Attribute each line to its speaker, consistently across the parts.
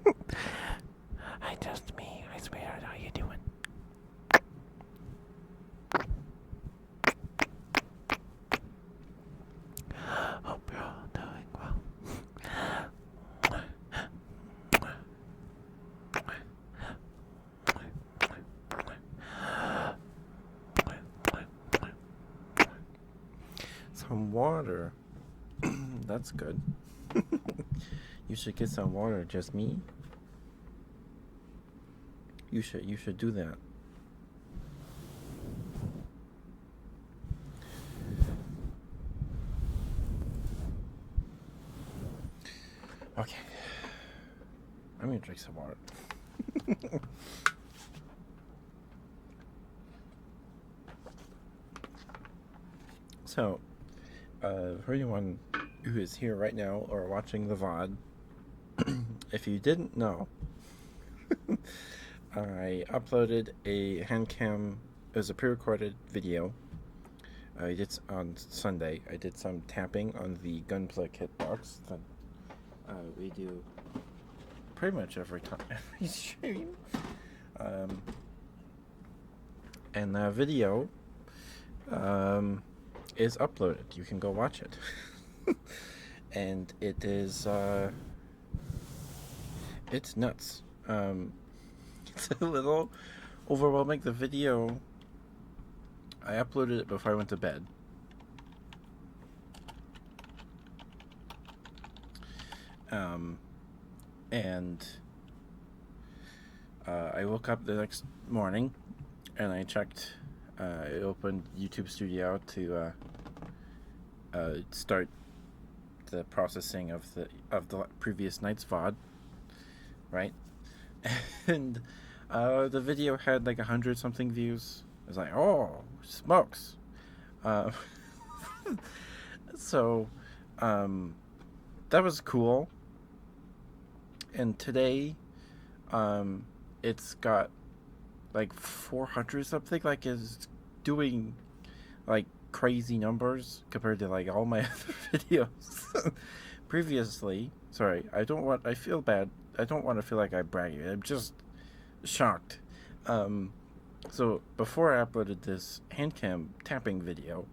Speaker 1: Hi, just me. I swear. How you doing? Hope you're all doing well. Some water. That's good. You should get some water, just me. You should do that. Okay. I'm gonna drink some water. So, for anyone who is here right now or watching the VOD, if you didn't know, I uploaded a hand cam. It was a pre-recorded video. I did on Sunday. I did some tapping on the gunplay kit box that we do pretty much every time, every stream. And that video is uploaded. You can go watch it. And it is it's nuts. It's a little overwhelming. The video, I uploaded it before I went to bed. And I woke up the next morning and I checked. I opened YouTube Studio to start the processing of the previous night's VOD, right? And the video had like 100 something views. I was like, oh, smokes. So that was cool. And today it's got like 400 something, like it's doing like crazy numbers compared to like all my other videos previously. Sorry, I feel bad. I don't want to feel like I'm bragging. I'm just shocked. So before I uploaded this handcam tapping video,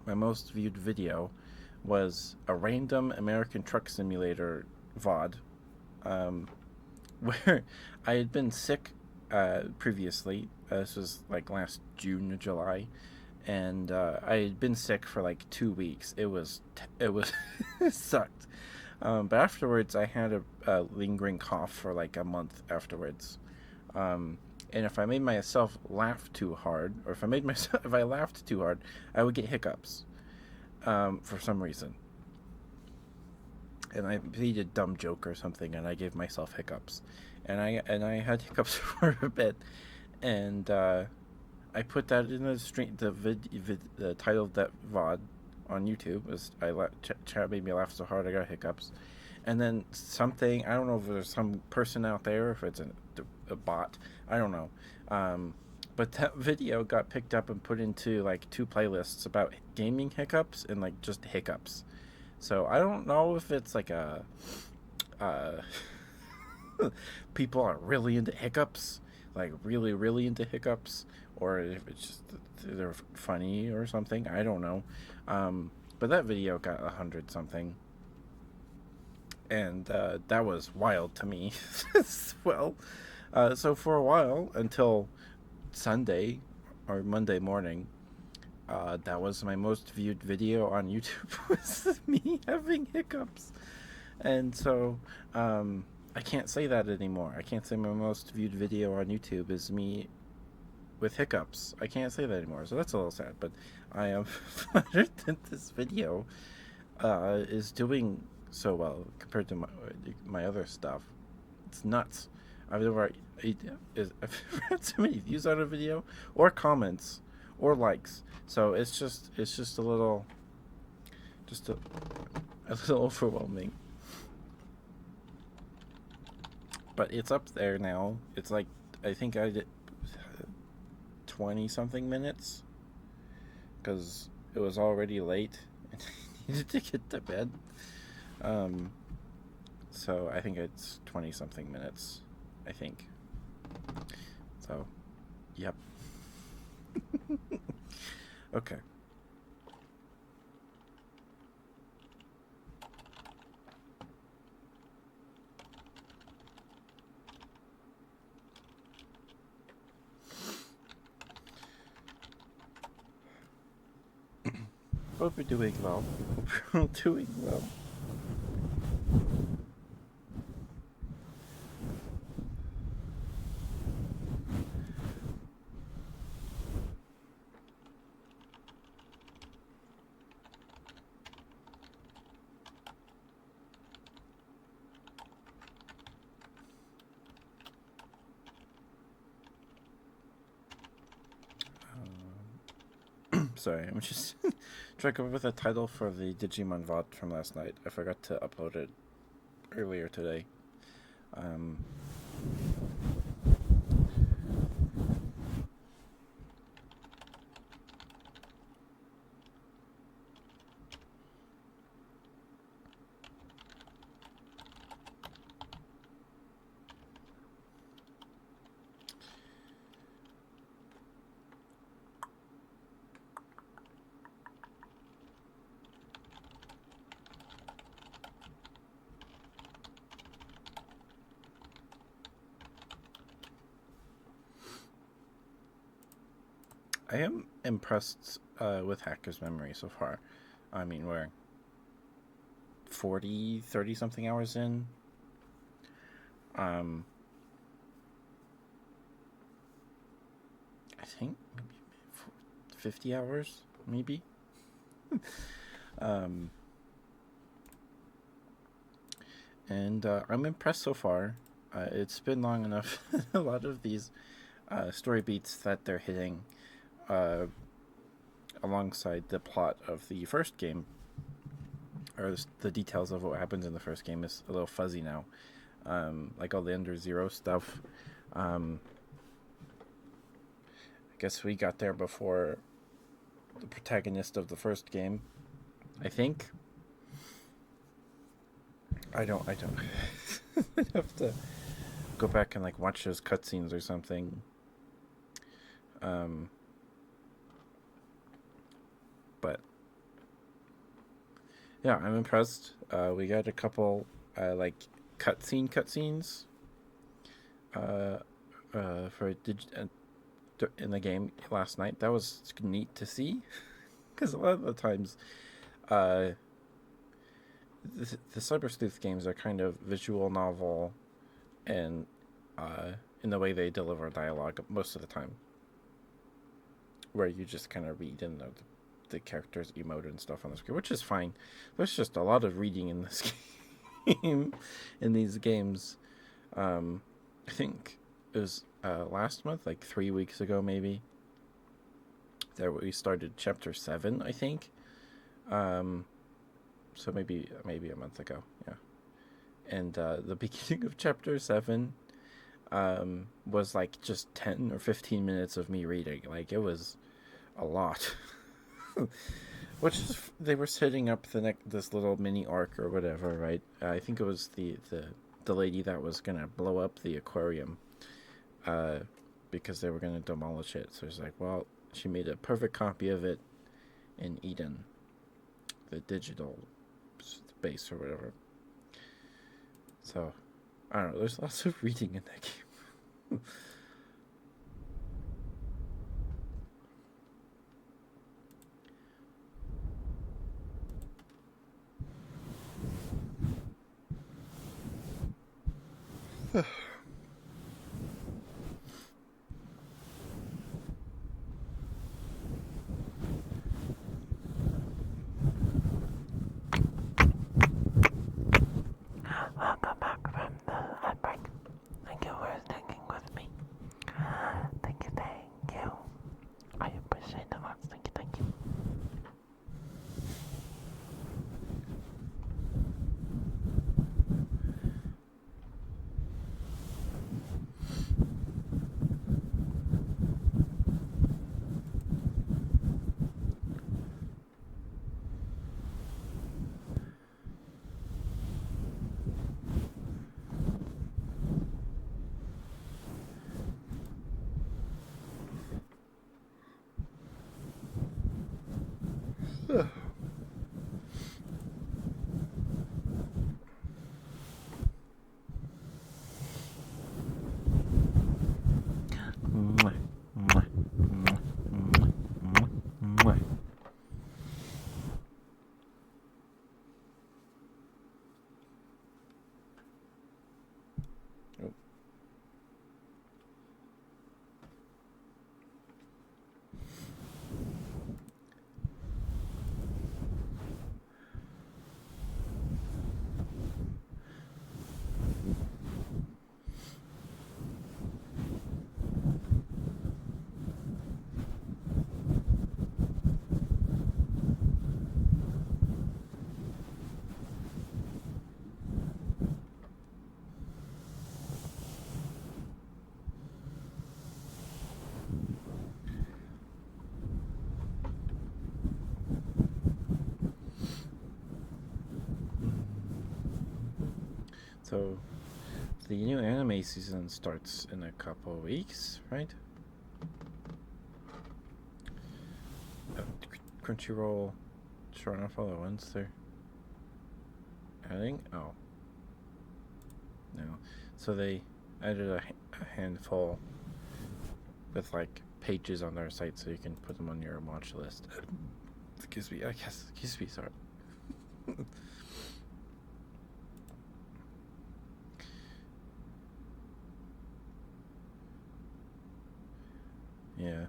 Speaker 1: my most viewed video was a random American Truck Simulator VOD, where I had been sick previously. This was like last June or July, and I had been sick for like 2 weeks. It was it sucked. But afterwards, I had a lingering cough for like a month afterwards. And if I made myself laugh too hard, or if I laughed too hard, I would get hiccups for some reason. And I made a dumb joke or something, and I gave myself hiccups, and I had hiccups for a bit, and I put that in the stream. The title of that VOD on YouTube was chat made me laugh so hard I got hiccups, and then something, I don't know if there's some person out there, if it's a bot, I don't know, but that video got picked up and put into like 2 playlists about gaming hiccups and like just hiccups. So I don't know if it's like a people are really into hiccups, like really really into hiccups, or if it's just they're funny or something. I don't know. But that video got 100 something, and that was wild to me as well. So for a while, until Sunday or Monday morning, that was my most viewed video on YouTube, was me having hiccups. And so I can't say that anymore. I can't say my most viewed video on YouTube is me with hiccups. I can't say that anymore, so that's a little sad. But I am flattered that this video is doing so well compared to my other stuff. It's nuts. I've never had so many views on a video, or comments, or likes. So it's just a little overwhelming. But it's up there now. It's like, I think I did 20 something minutes, because it was already late and I needed to get to bed. So I think it's 20 something minutes, I think. So, yep. Okay. Hope you're doing well. Hope you're all doing well. Sorry, I'm just trying to come up with a title for the Digimon VOD from last night. I forgot to upload it earlier today. Um, I am impressed with Hacker's memory so far. I mean, we're 30 something hours in. Um, I think maybe 50 hours, maybe. um, and I'm impressed so far. It's been long enough. A lot of these story beats that they're hitting uh, alongside the plot of the first game, or the details of what happens in the first game, is a little fuzzy now. Like all the Under Zero stuff. I guess we got there before the protagonist of the first game, I think. I don't. I'd have to go back and like watch those cutscenes or something. But yeah, I'm impressed. We got a couple like cutscenes for in the game last night. That was neat to see, because a lot of the times the Cyber Sleuth games are kind of visual novel, and in the way they deliver dialogue most of the time, where you just kind of read in the characters emote and stuff on the screen, which is fine. There's just a lot of reading in this game, in these games. I think it was last month, like 3 weeks ago, maybe, that we started chapter 7, I think. So maybe a month ago, yeah. And the beginning of chapter 7 was like just 10 or 15 minutes of me reading. Like, it was a lot. Which is, they were setting up this little mini arc or whatever, right? I think it was the lady that was gonna blow up the aquarium, because they were gonna demolish it. So it's like, well, she made a perfect copy of it in Eden, the digital space or whatever. So I don't know. There's lots of reading in that game.
Speaker 2: Welcome back from the ad break. Thank you for sticking with me. Thank you. I appreciate it much. Thank you.
Speaker 1: So the new anime season starts in a couple of weeks, right? Crunchyroll, sure enough, all at once they're adding. Oh, no. So they added a handful with like pages on their site so you can put them on your watch list. Excuse me, I guess. Excuse me, sorry. Yeah.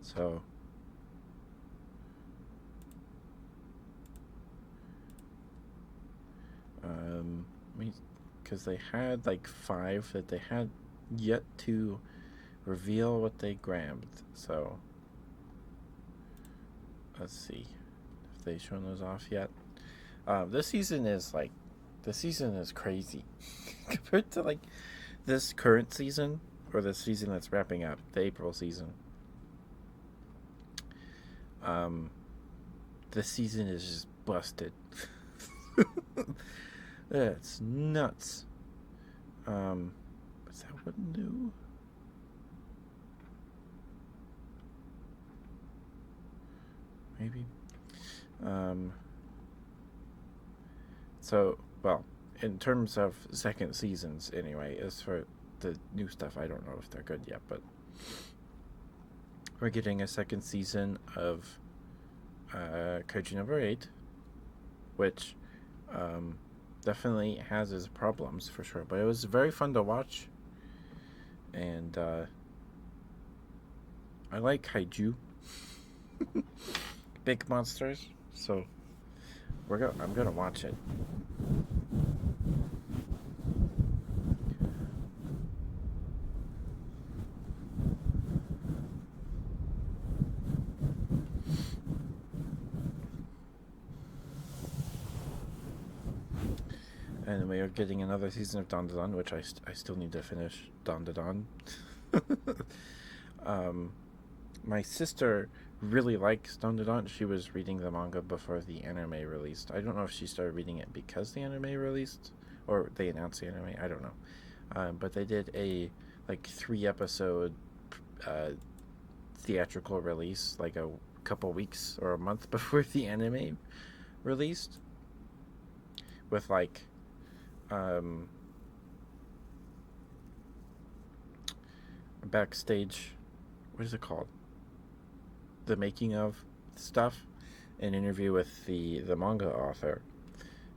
Speaker 1: So, because they had like 5 that they had yet to reveal what they grabbed. So, let's see if they've shown those off yet. This season is like, this season is crazy compared to like this current season or the season that's wrapping up, the April season. This season is just busted. It's nuts. Is that what new? Maybe. So, well, in terms of second seasons, anyway, as for the new stuff, I don't know if they're good yet, but we're getting a second season of Kaiju number 8, which definitely has its problems for sure, but it was very fun to watch, and I like kaiju, big monsters, so I'm gonna watch it. And we are getting another season of Don Don, which I still need to finish Don Don. My sister really likes Don Don. She was reading the manga before the anime released. I don't know if she started reading it because the anime released or they announced the anime. I don't know. But they did a like 3-episode theatrical release like a couple weeks or a month before the anime released with like backstage, what is it called, the making of stuff, an interview with the manga author,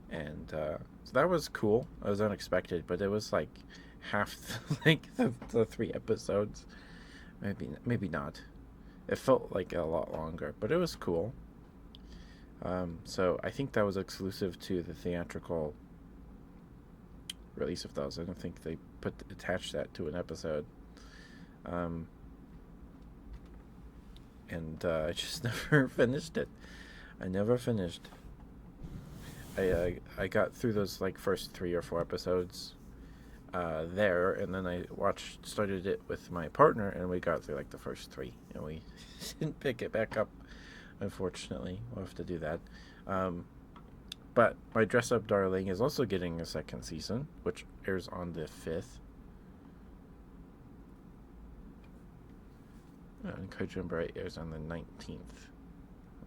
Speaker 1: and so that was cool. It was unexpected, but it was like half the length of the 3 episodes, maybe not. It felt like a lot longer, but it was cool. So I think that was exclusive to the theatrical release of those. I don't think they attached that to an episode. And I just never finished it. I never finished. I got through those like first 3 or 4 episodes there, and then I started it with my partner, and we got through like the first 3, and we didn't pick it back up. Unfortunately, we'll have to do that. But My Dress Up Darling is also getting a second season, which airs on the 5th. And Kaiju number 8 airs on the 19th.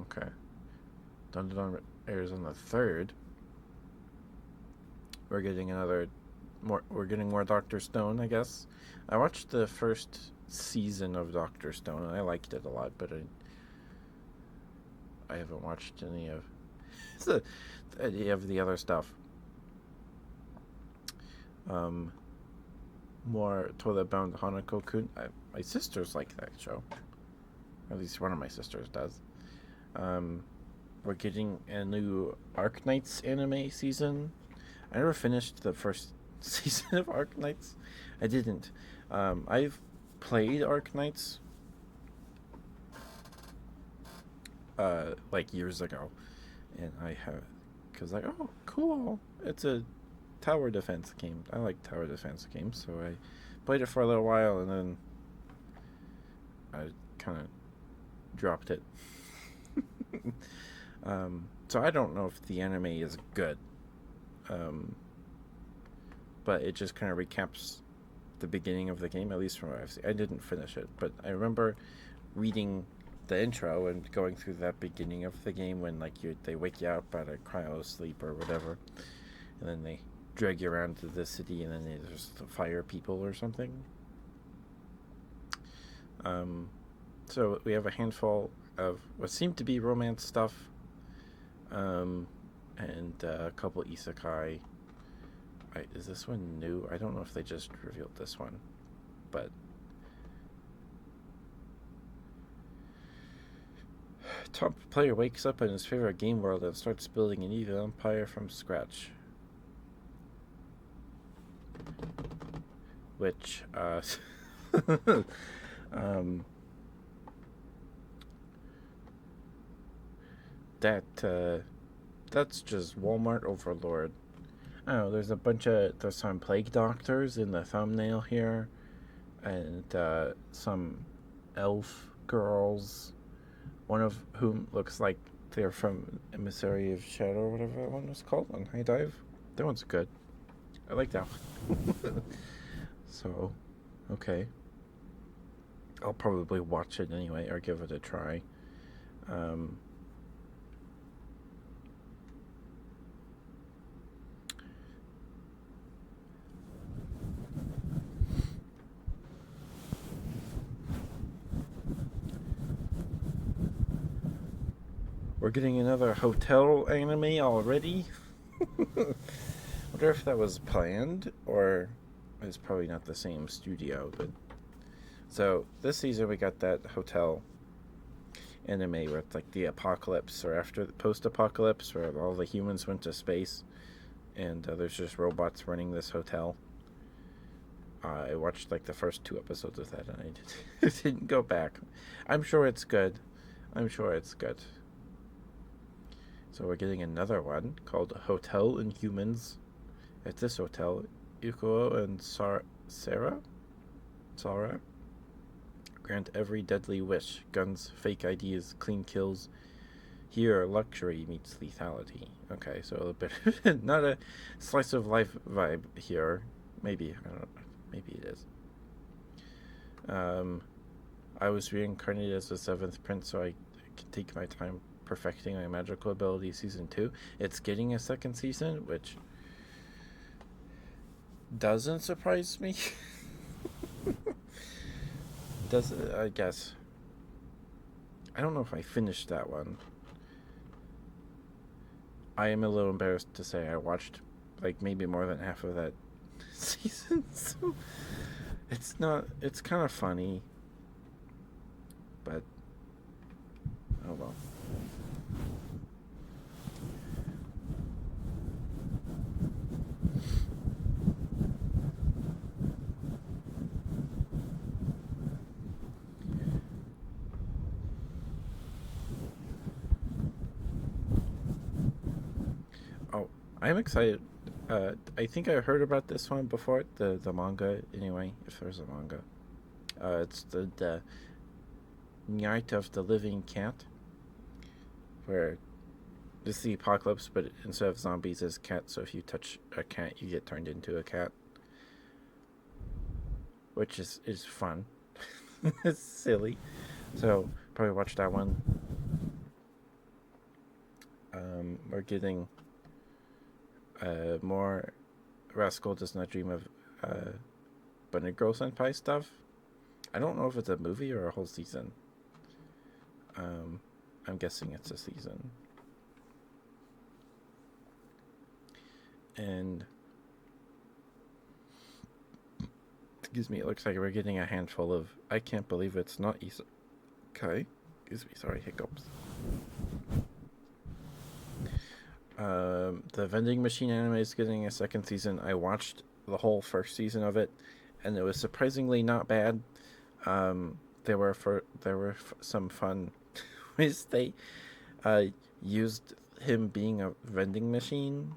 Speaker 1: Okay. Don Don airs on the 3rd. We're getting more Dr. Stone, I guess. I watched the first season of Dr. Stone and I liked it a lot, but I haven't watched any of the other stuff. More Toilet Bound Hanako-kun. My sisters like that show. Or at least one of my sisters does. We're getting a new Arknights anime season. I never finished the first season of Arknights. I didn't. I've played Arknights like years ago, and I have, because like, oh cool, it's a tower defense game. I like tower defense games, so I played it for a little while, and then I kind of dropped it. So I don't know if the anime is good. Um, but it just kind of recaps the beginning of the game, at least from what I've seen. I didn't finish it, but I remember reading the intro and going through that beginning of the game when like they wake you up out of cryo sleep or whatever, and then they drag you around to the city, and then there's the fire people or something. So we have a handful of what seemed to be romance stuff, and a couple isekai. Is this one new? I don't know if they just revealed this one, but top player wakes up in his favorite game world and starts building an evil empire from scratch. Which, that's just Walmart Overlord. I don't know, there's some plague doctors in the thumbnail here, and some elf girls, one of whom looks like they're from Emissary of Shadow or whatever that one was called on High Dive. That one's good. I like that one. So, okay. I'll probably watch it anyway or give it a try. We're getting another hotel anime already? Wonder if that was planned, or it's probably not the same studio. But so this season we got that hotel anime where it's like the apocalypse or after the post-apocalypse, where all the humans went to space, and there's just robots running this hotel. I watched like the first 2 episodes of that, and I didn't go back. I'm sure it's good. So we're getting another one called Hotel Inhumans. At this hotel, Ikuo and Sarah grant every deadly wish. Guns, fake IDs, clean kills. Here, luxury meets lethality. Okay, so a bit not a slice of life vibe here. Maybe, I don't know. Maybe it is. I was reincarnated as the 7th prince, so I can take my time perfecting my magical ability. Season 2. It's getting a second season, which doesn't surprise me. Does it? I guess. I don't know if I finished that one. I am a little embarrassed to say I watched like maybe more than half of that season. So it's kind of funny, but oh well. Oh, I'm excited. I think I heard about this one before, the manga, anyway, if there's a manga. It's the Night of the Living Cat, where it's the apocalypse, but instead of zombies, it's cats, so if you touch a cat, you get turned into a cat. Which is fun. It's silly. So, probably watch that one. We're getting more Rascal Does Not Dream of Bunny Girl Senpai stuff. I don't know if it's a movie or a whole season. I'm guessing it's a season. And excuse me, it looks like we're getting a handful of I can't believe it's not isekai. Excuse me, sorry, hiccups. The vending machine anime is getting a second season. I watched the whole first season of it, and it was surprisingly not bad. There were some fun ways they used him being a vending machine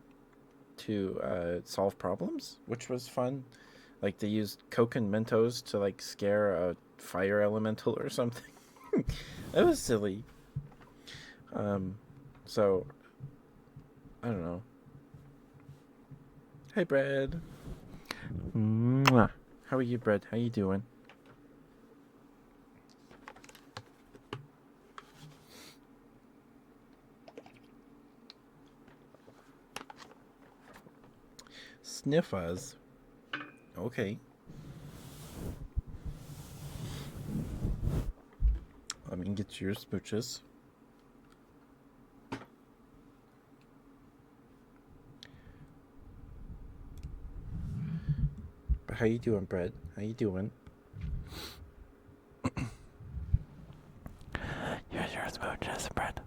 Speaker 1: to solve problems, which was fun. Like they used Coke and Mentos to like scare a fire elemental or something. That was silly. So I don't know. Hey, Brad.
Speaker 2: Mwah.
Speaker 1: How are you, Brad? How you doing? Sniffas. Okay. Let me get your smooches. But how you doing, Brad? How you doing?
Speaker 2: Here's your smooches, Brad.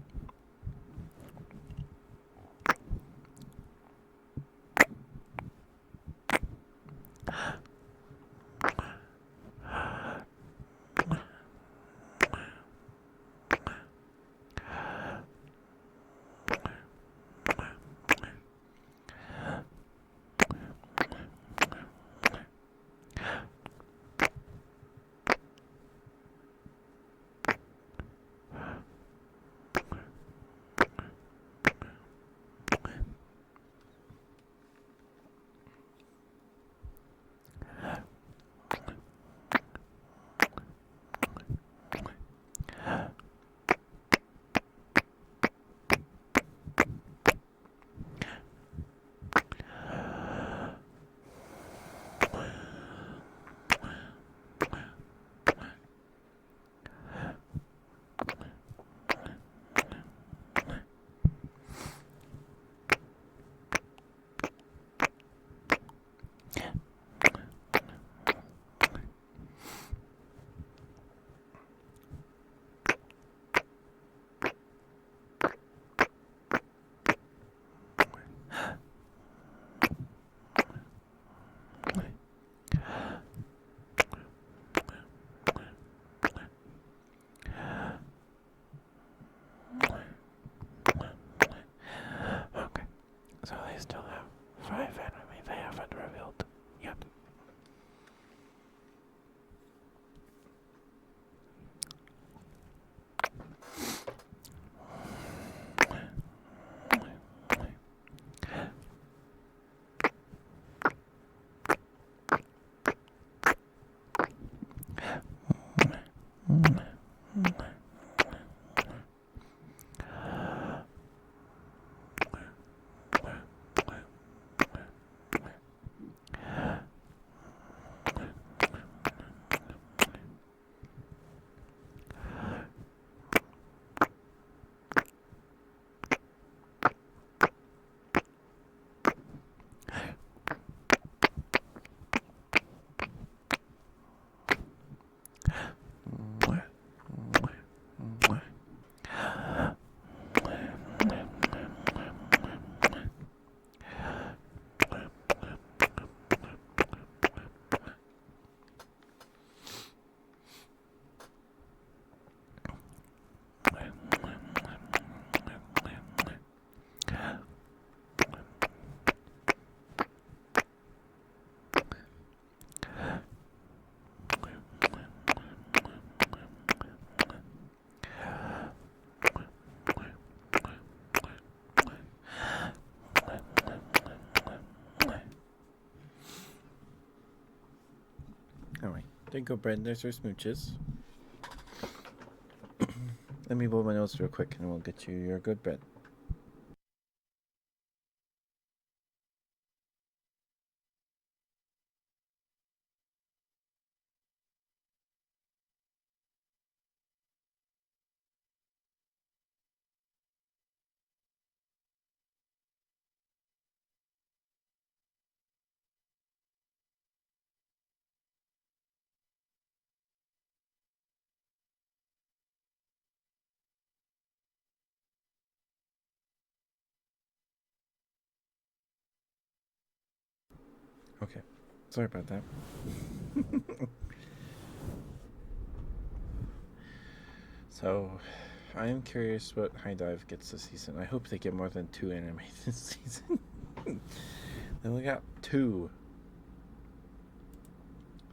Speaker 2: Okay, so they still have 5 enemy they haven't revealed yet.
Speaker 1: Alright. There you go, Brad. There's your smooches. Let me blow my nose real quick and we'll get you your good bread. Okay. Sorry about that. So, I am curious what High Dive gets this season. I hope they get more than 2 anime this season. They only got 2.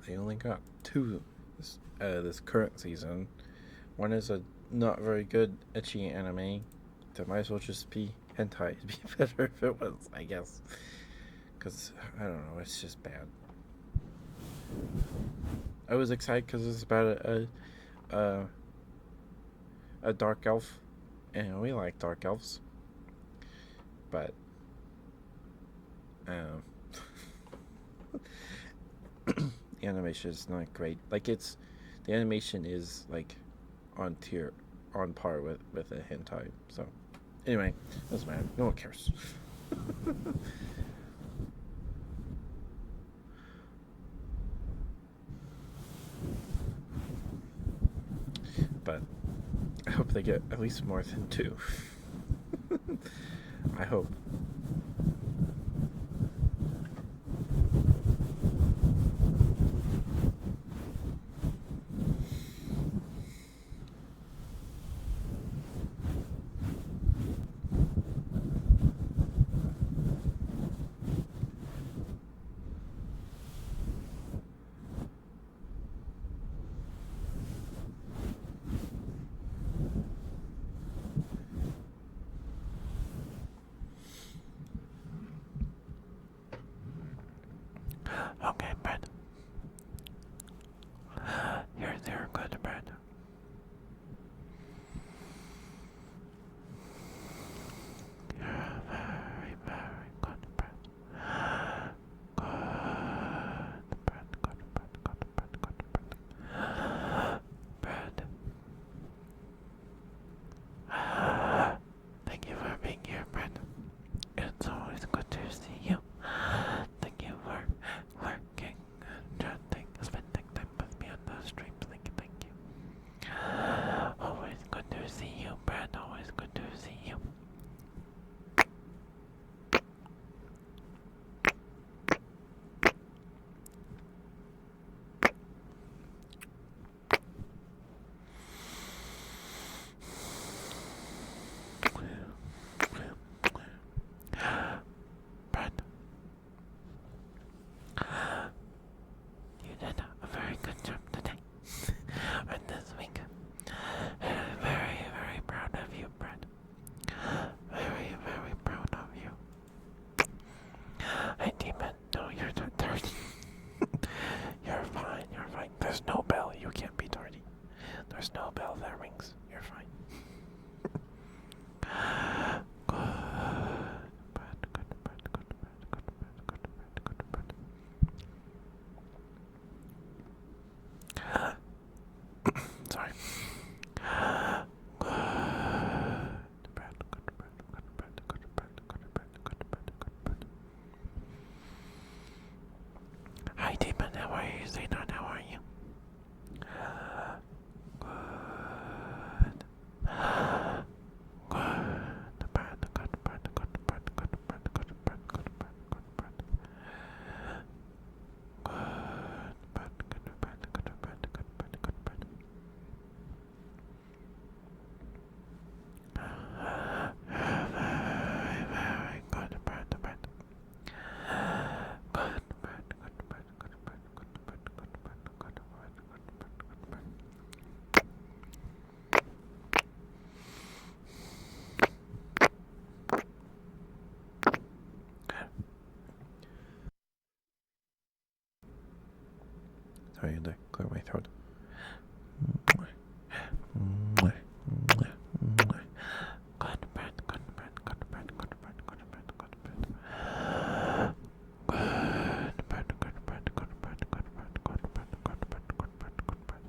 Speaker 1: They only got 2 this current season. One is a not very good ecchi anime that might as well just be hentai. It'd be better if it was, I guess. because I don't know, it's just bad. I was excited because it's about a a dark elf, and we like dark elves, but um, the animation is not great. Like the animation is like on par with a hentai. So anyway, doesn't matter. No one cares. But I hope they get at least more than two. I hope.
Speaker 2: Okay, Brad. You're good, Brad. You're very, very good, Brad. Good, Brad, good, Brad, good, Brad, good, Brad. Brad. Thank you for being here, Brad. It's always good to see you. Thank you for working and chatting, spending time with me on the stream. Thank you. Always good to see you, Brad. Always good to see you. Brad, you did a very good job today and this week. Very, very proud of you, Brad. Very, very proud of you. Hey, Demon, no, you're not tardy. You're fine, you're fine. There's no bell, you can't be tardy. There's no bell that rings, you're fine. Good, Brad, good, Brad, good, Brad, good, Brad, good, Brad, good, Brad. Sorry. Good, Brad, good, Brad, good, Brad, good, Brad, good, Brad, good, Brad, good, Brad. Hi, Demon, how are you? Zaynon, how are you? Good. Good, Brad, good, Brad, good, Brad, good, Brad, good, Brad, good, Brad, good, Brad. Good, Brad, good, Brad, good, Brad, good, Brad, good, Brad. Very, very good, Brad, Brad. Good, Brad, good, Brad, good, Brad, good, Brad, good, Brad, good, Brad, good, Brad, good, Brad.
Speaker 1: Sorry, I had to clear my throat.
Speaker 2: Good, Brad, good, Brad, good, Brad, good, Brad, good, Brad, good, Brad. Good, Brad, good, Brad, good, Brad, good, Brad, good, Brad, good, Brad, good, Brad, good, Brad.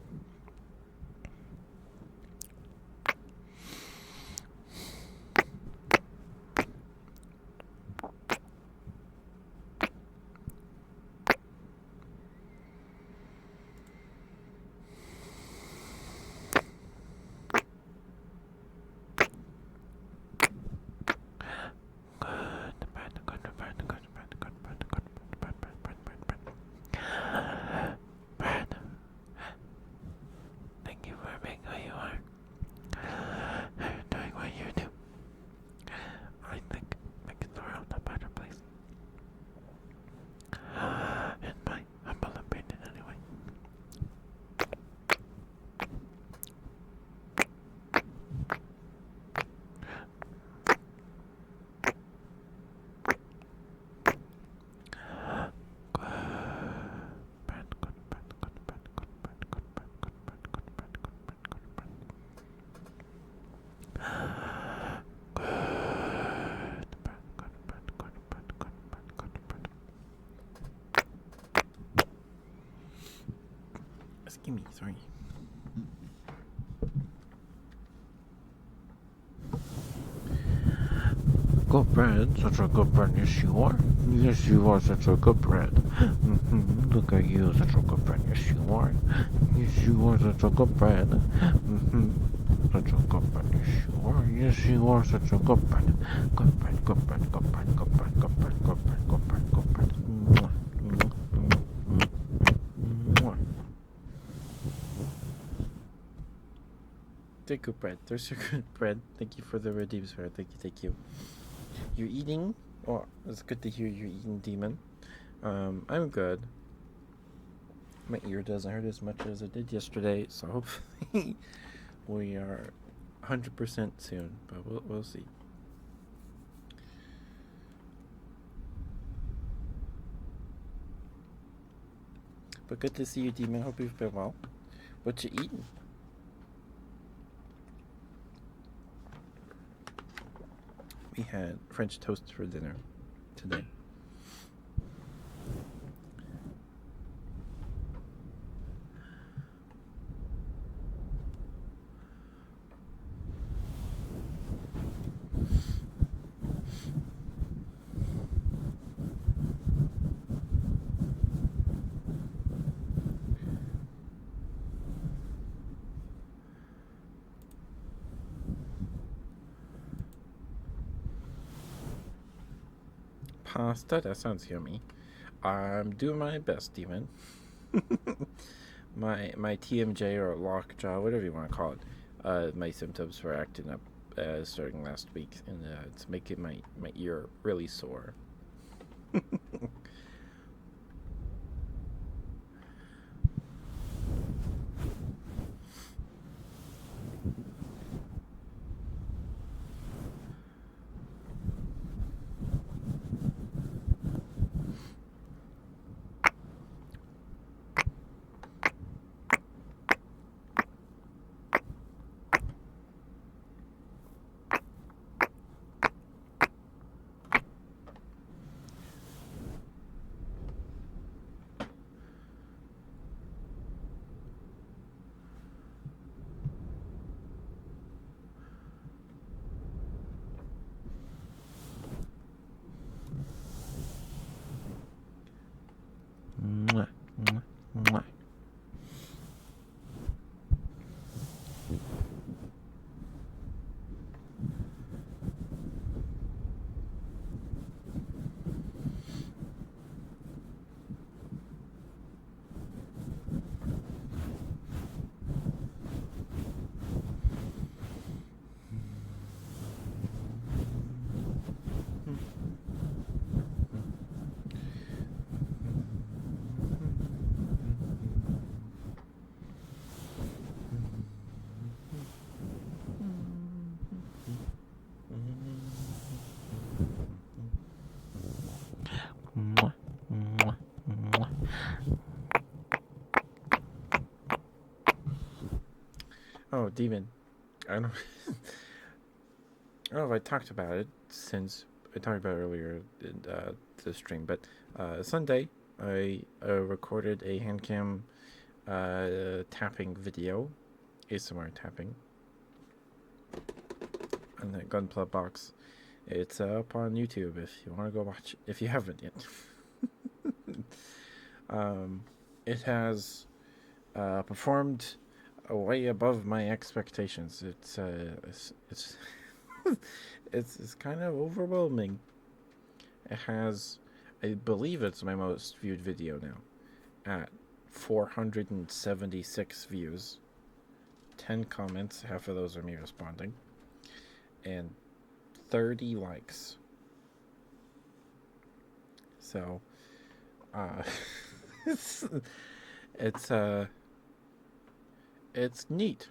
Speaker 1: Gimme, sorry.
Speaker 2: Good bread, such a good bread, yes you are. Yes you are such a good bread. Look at you, such a good bread, yes you are. Yes you are such a good bread. Such a good bread, yes you are. Yes you are such a good bread. Good bread, good bread, good bread, good bread, good bread, good bread, good bread, good bread. Mwah, mwah, mwah, mwah.
Speaker 1: They're good bread. There's your good bread. Thank you for the redeems for it. Thank you. You're eating? Oh, it's good to hear you're eating, Demon. I'm good. My ear doesn't hurt as much as it did yesterday, so hopefully we are 100% soon, but we'll see. But good to see you, Demon. Hope you've been well. What you eating? We had French toast for dinner today. Pasta? That sounds yummy. I'm doing my best, Demon. my TMJ or lockjaw, whatever you want to call it, my symptoms were acting up starting last week, and it's making my ear really sore.
Speaker 2: Mwah, mwah, mwah. Mwah, mwah, mwah.
Speaker 1: Oh, Demon. I don't. I don't know if I talked about it since I talked about it earlier in the stream, but Sunday I recorded a handcam tapping video, ASMR tapping, on the Gunpla box. It's up on YouTube if you want to go watch it, if you haven't yet. It has performed way above my expectations. It's it's kind of overwhelming. It has, I believe it's my most viewed video now, at 476 views, 10 comments, half of those are me responding, and 30 likes. So, it's it's it's neat.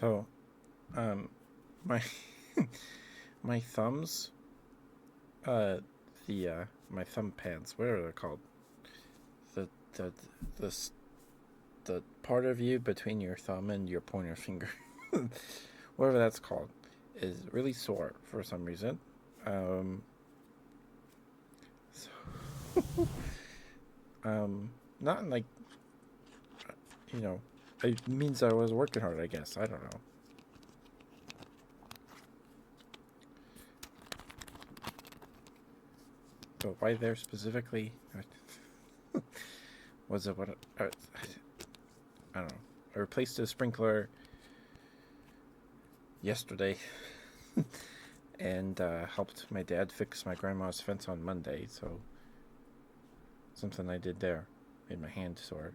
Speaker 1: So, um, my my thumbs, uh, my thumb pads, what are they called? The the the the part of you between your thumb and your pointer finger, whatever that's called, is really sore for some reason. Um, so, not like you know, it means I was working hard. I guess I don't know. But why there specifically? Was it what? I don't know. I replaced a sprinkler yesterday and helped my dad fix my grandma's fence on Monday. So something I did there made my hand sore.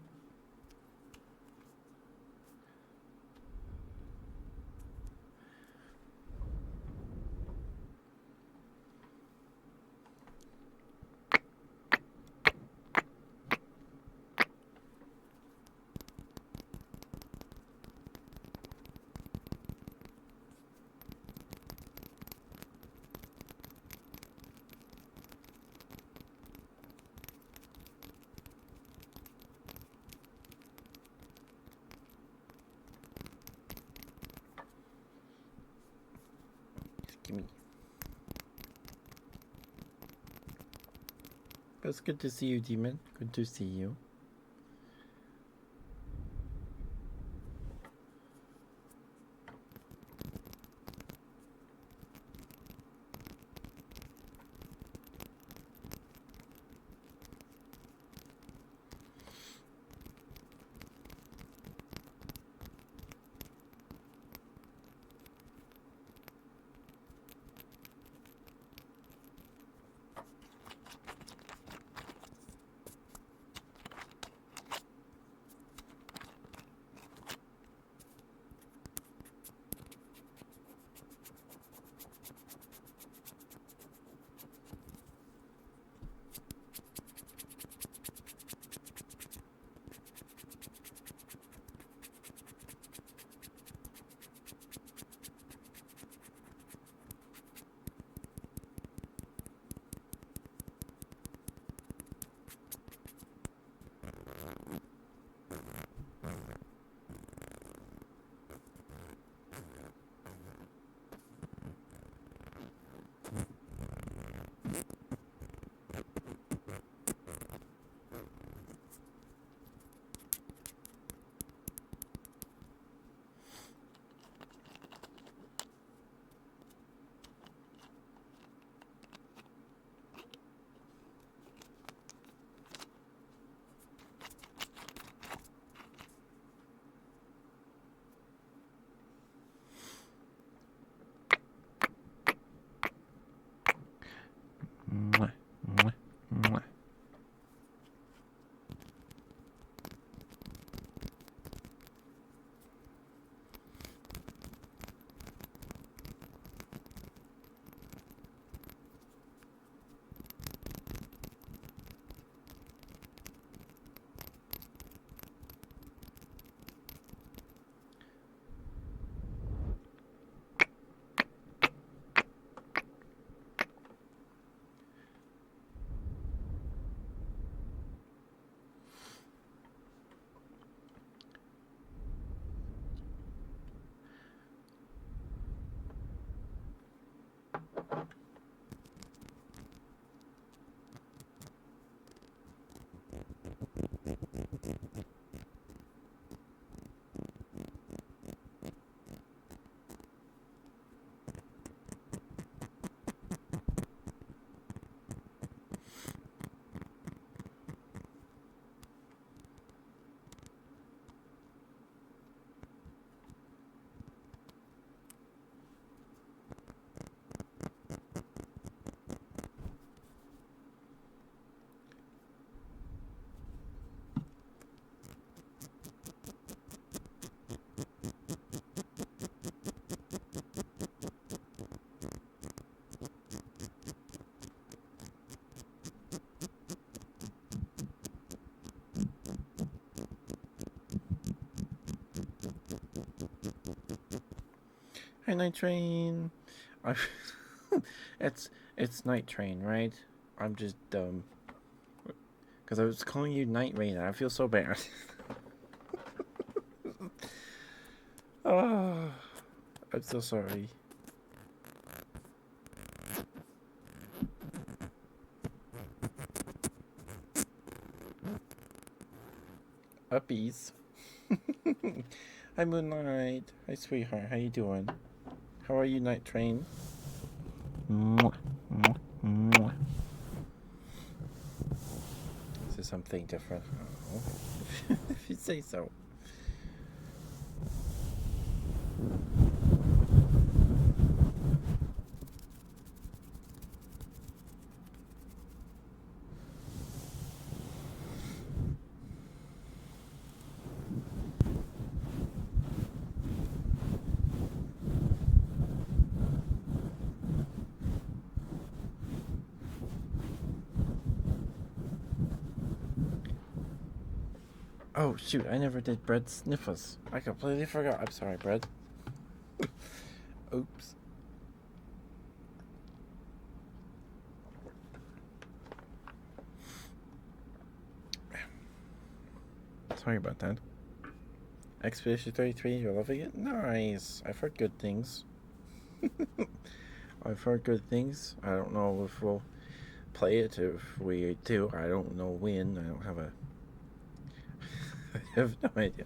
Speaker 1: Give me. But it's good to see you, Demon. Good to see you. Hi, Night Train. I, it's Night Train, right? I'm just dumb. Because I was calling you Night Rain and I feel so bad. Oh, I'm so sorry. Uppies. Hi, Moonlight. Hi, sweetheart. How you doing? How are you, Night Train?
Speaker 2: Mwah, mwah, mwah.
Speaker 1: This is something different. Oh. If you say so. Oh, shoot. I never did bread sniffas. I completely forgot. I'm sorry, bread. Oops. Sorry about that. Expedition 33, you're loving it? Nice. I've heard good things. I've heard good things. I don't know if we'll play it. If we do, I don't know when. I don't have a. I have no idea.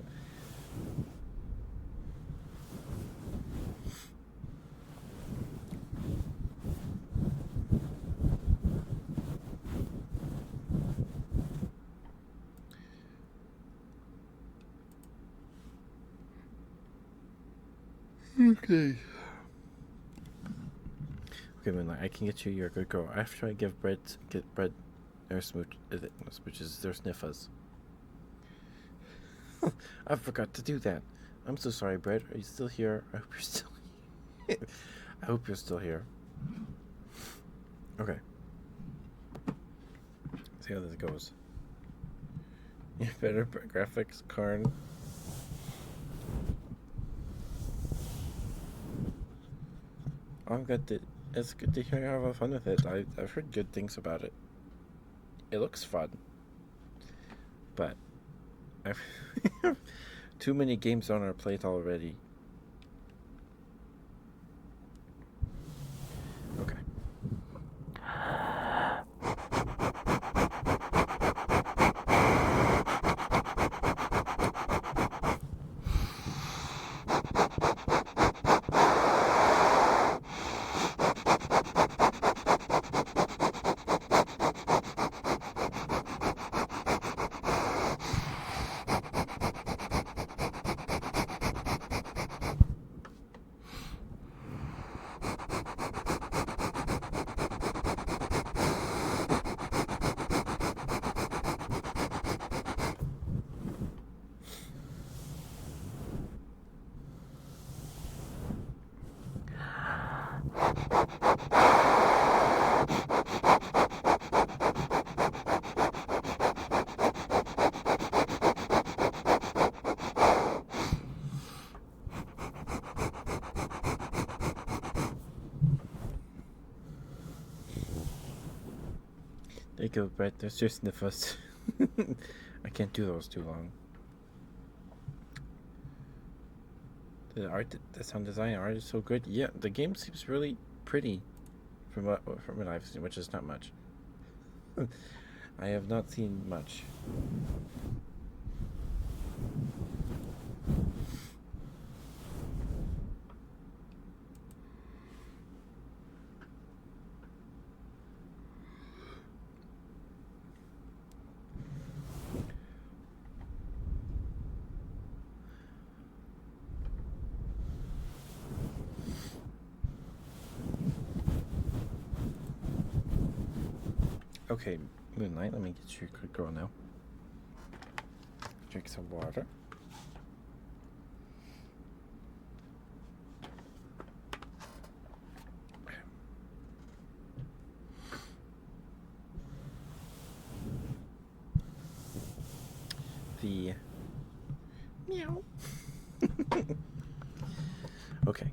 Speaker 1: Okay. Okay, Moonlight, I can get you. You're a good girl. After I get bread, or smooches, their sniffas. I forgot to do that. I'm so sorry, Bread. Are you still here? I hope you're still here. I hope you're still here. Okay. Let's see how this goes. You better graphics, Karn. I'm good to. It's good to hear you have fun with it. I've heard good things about it. It looks fun, but I've too many games on our plate already. Okay. There you go, Brett. There's your sniffers. I can't do those too long. The art, the sound design art is so good. Yeah, the game seems really pretty, from what I've seen, which is not much. I have not seen much. Okay, Moonlight, let me get you a good girl now. Drink some water. The meow. Okay.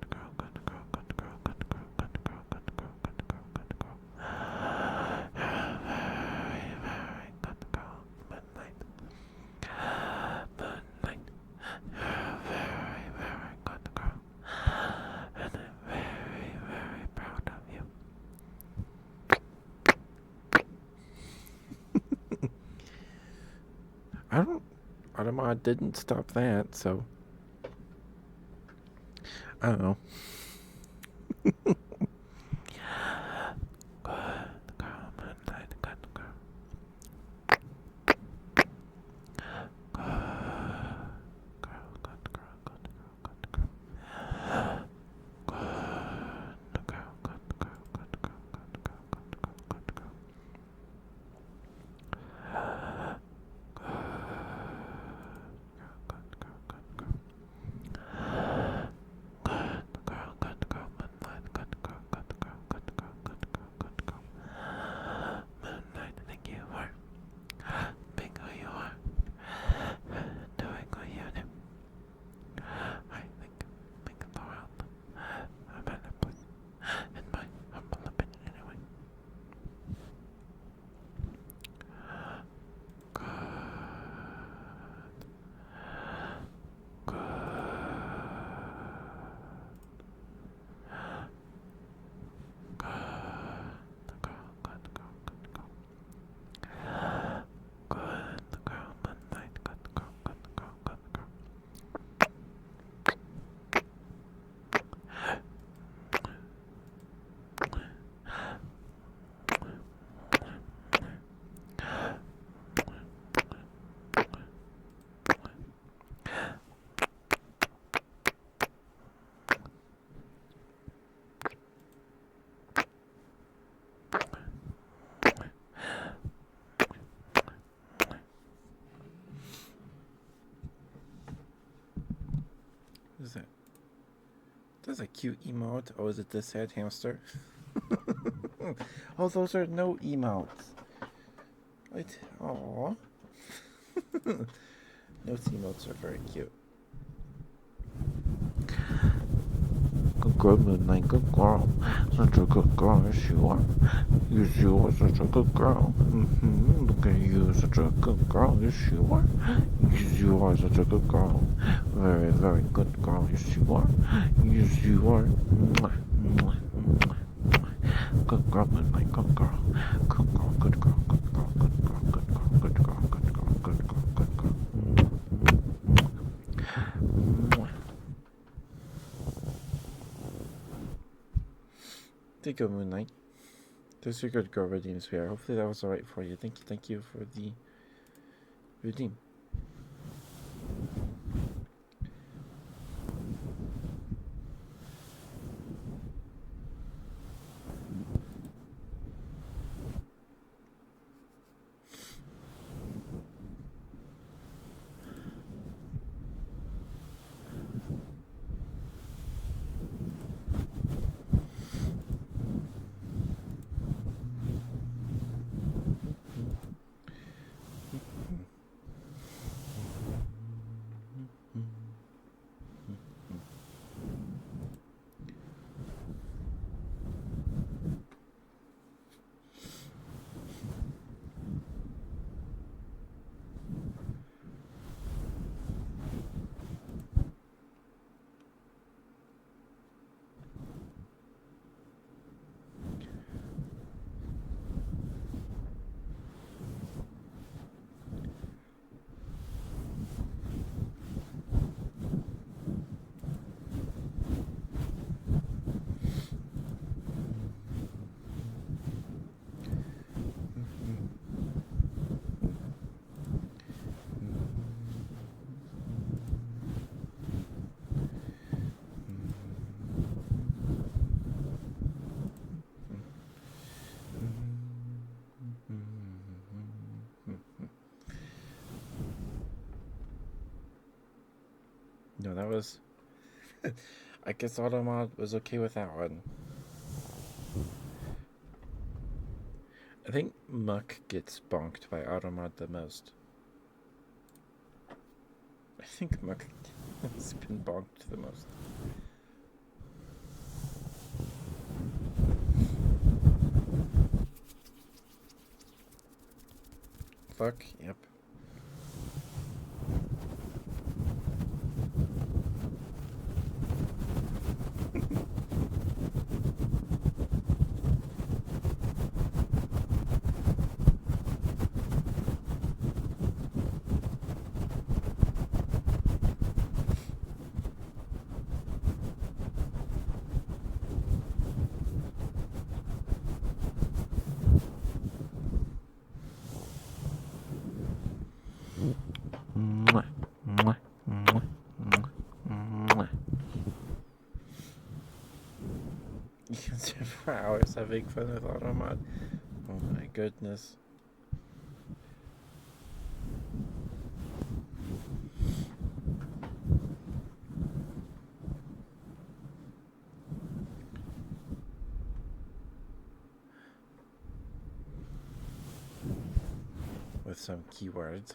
Speaker 1: I didn't stop that, so I don't know. Is that? That's a cute emote. Oh, is it the sad hamster? Oh, those are no emotes. Wait, aww. Those emotes are very cute. Good girl, Midnight. Good girl. Such a good girl, yes you are. Yes, you are such a good girl. Look at you, such a good girl, yes you are. Yes, you are such a good girl. Very, very good girl, yes you are. Yes, you are. Mwah, mwah, mwah, mwah. Good girl, Midnight. Good girl. Good girl, good girl, good girl, good girl, good girl, good girl, good girl, good girl, good girl. Mwah. There you go, Moon Knight. There's your good girl redeem sphere. Hopefully that was alright for you. Thank you for the redeem. No, that was. I guess Automod was okay with that one. I think Muck gets bonked by Automod the most. I think Muck has been bonked the most. Fuck, yep.
Speaker 2: Mwah, mwah, mwah, mwah, mwah.
Speaker 1: You can sit for hours having fun with Automod. Oh my goodness. With some keywords.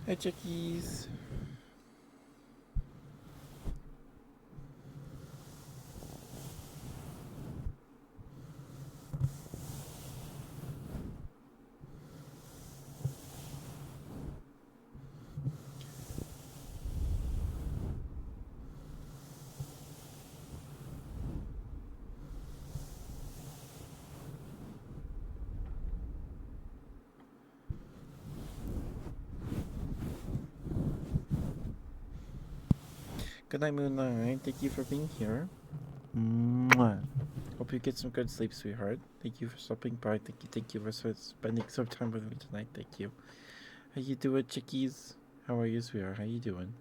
Speaker 1: Hi, chickies. Good night, Moonlight. Thank you for being here.
Speaker 2: Mwah.
Speaker 1: Hope you get some good sleep, sweetheart. Thank you for stopping by. Thank you for spending some time with me tonight. Thank you. How you doing, chickies? How are you, sweetheart? How you doing?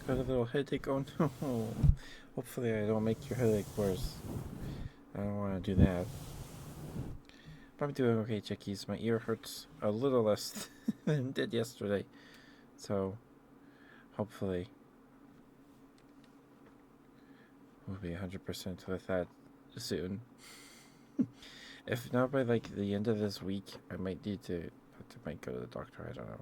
Speaker 1: Got a little headache. Oh no. Hopefully I don't make your headache worse. I don't want to do that. But I'm doing okay, chickies. My ear hurts a little less than it did yesterday. So, hopefully, we'll be 100% with that soon. If not by like the end of this week, I might need to might go to the doctor. I don't know.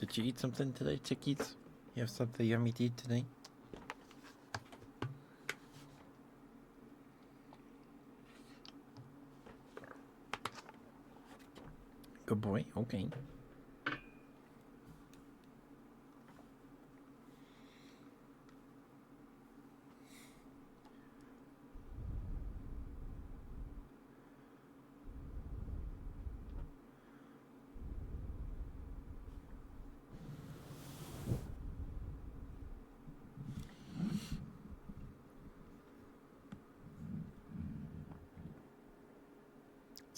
Speaker 1: Did you eat something today, chickies? You have something yummy to eat today? Good boy. Okay.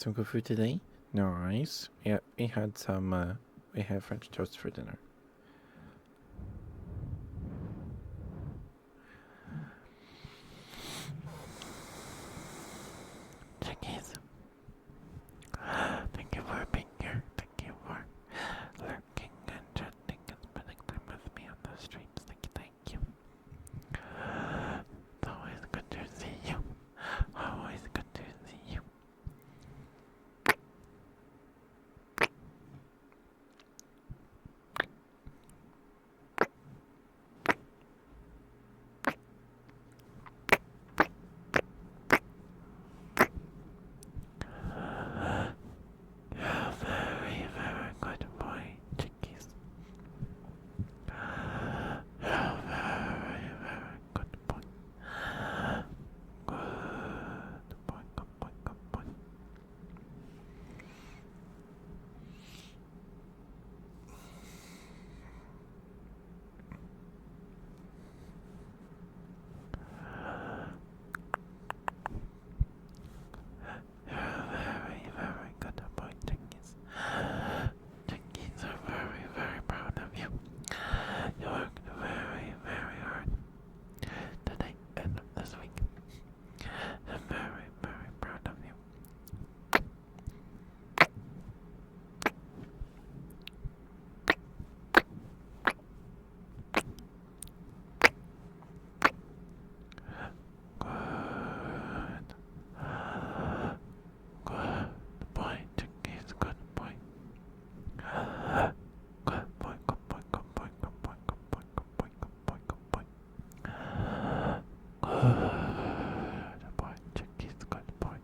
Speaker 1: Some good food today? Nice. Yeah, we had we had French toast for dinner.
Speaker 2: Chickies. Thank you for being here. Thank you for lurking and chatting and spending time with me on the streams. Thank you. It's always good to see you. Always good to see you. You're a very, very good boy, chickies. You're a very, very good boy. Good boy, good boy, good boy. You're a very, very good boy, chickies. Chickies are very, very proud of you. You worked very, very hard today and this week. I'm very, very proud of you. Good. Good boy, chickies, good boy. Good boy, good boy, good boy, good boy, good boy, good boy, good boy, good boy. Good boy, chickies, good boy.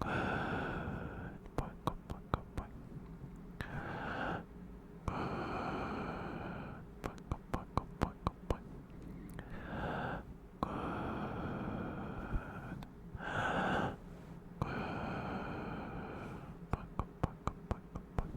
Speaker 2: Good boy, good boy, good boy. Good boy, good boy, good boy, good boy. Good. Good boy, good boy, good boy, good boy.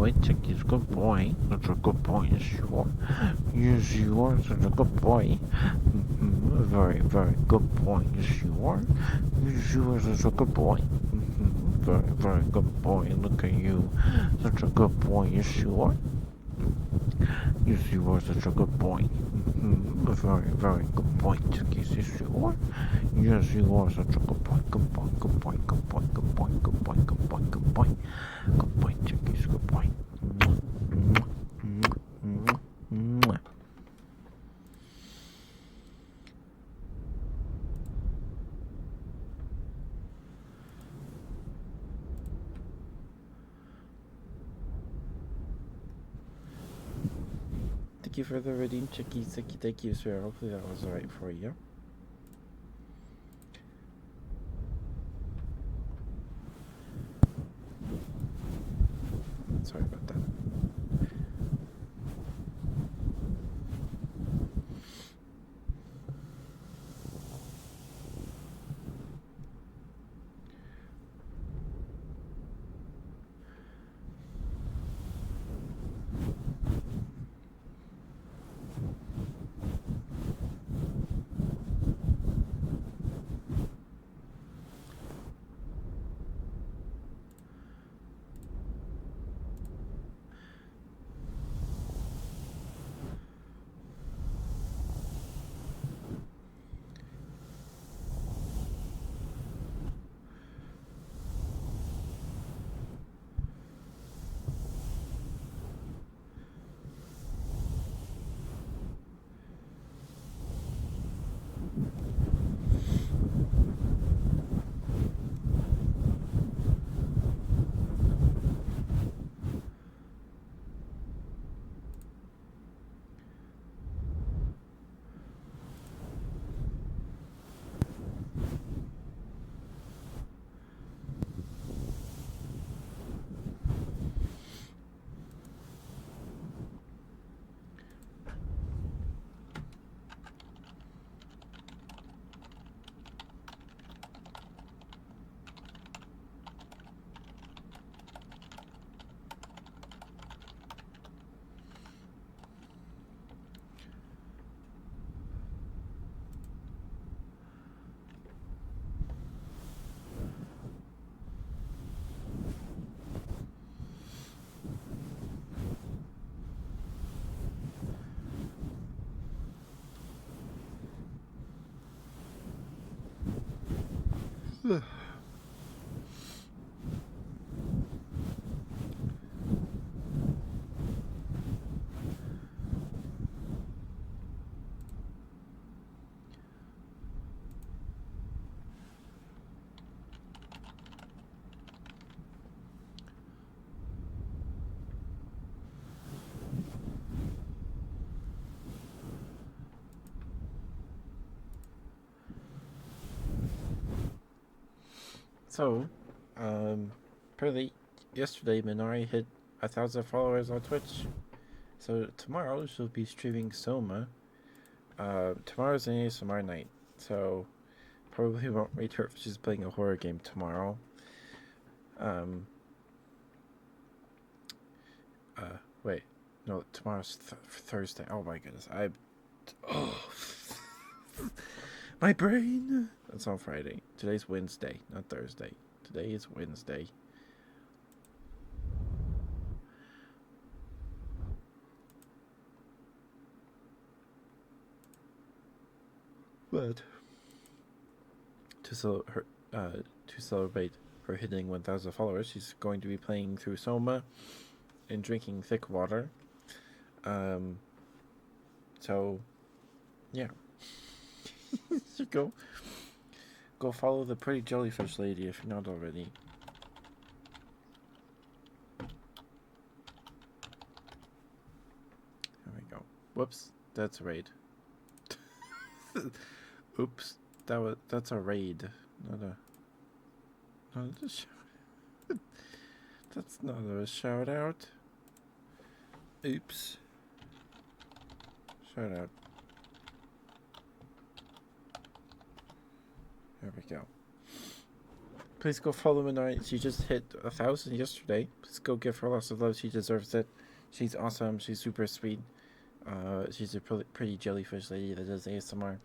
Speaker 2: boy, Chicky's good boy. Such a good boy, yes you are. Yes you are, such a good boy. Very, very good boy, yes you are. Yes you are such a good boy. Very, very good boy, look at you. Such a good boy, yes you are. Yes you are such a good boy. Very, very good boy, Chickies, yes you are. Yes you are such a good boy, good boy, good boy, good boy, good boy, good boy, good boy, good boy. Good boy, Chickies, good boy.
Speaker 1: Thank you for the redeem, Chickies. Thank you, sir. Hopefully that was alright for you. Sorry about that. So, per yesterday, Minari hit 1,000 followers on Twitch. So tomorrow she'll be streaming Soma. Tomorrow's an ASMR night, so probably won't read her if she's playing a horror game tomorrow. Wait, no, tomorrow's Thursday. Oh my goodness, my brain. That's on Friday. Today's Wednesday, not Thursday. Today is Wednesday. But to celebrate her hitting 1,000 followers, she's going to be playing through Soma and drinking thick water. So yeah, so go follow the pretty jellyfish lady if you're not already. There we go. Whoops, that's a raid. Oops, that's a raid, not a that's not a shout out. Oops. Shout out. There we go. Please go follow Minari. She just hit 1,000 yesterday. Please go give her lots of love. She deserves it. She's awesome. She's super sweet. She's a pretty jellyfish lady that does ASMR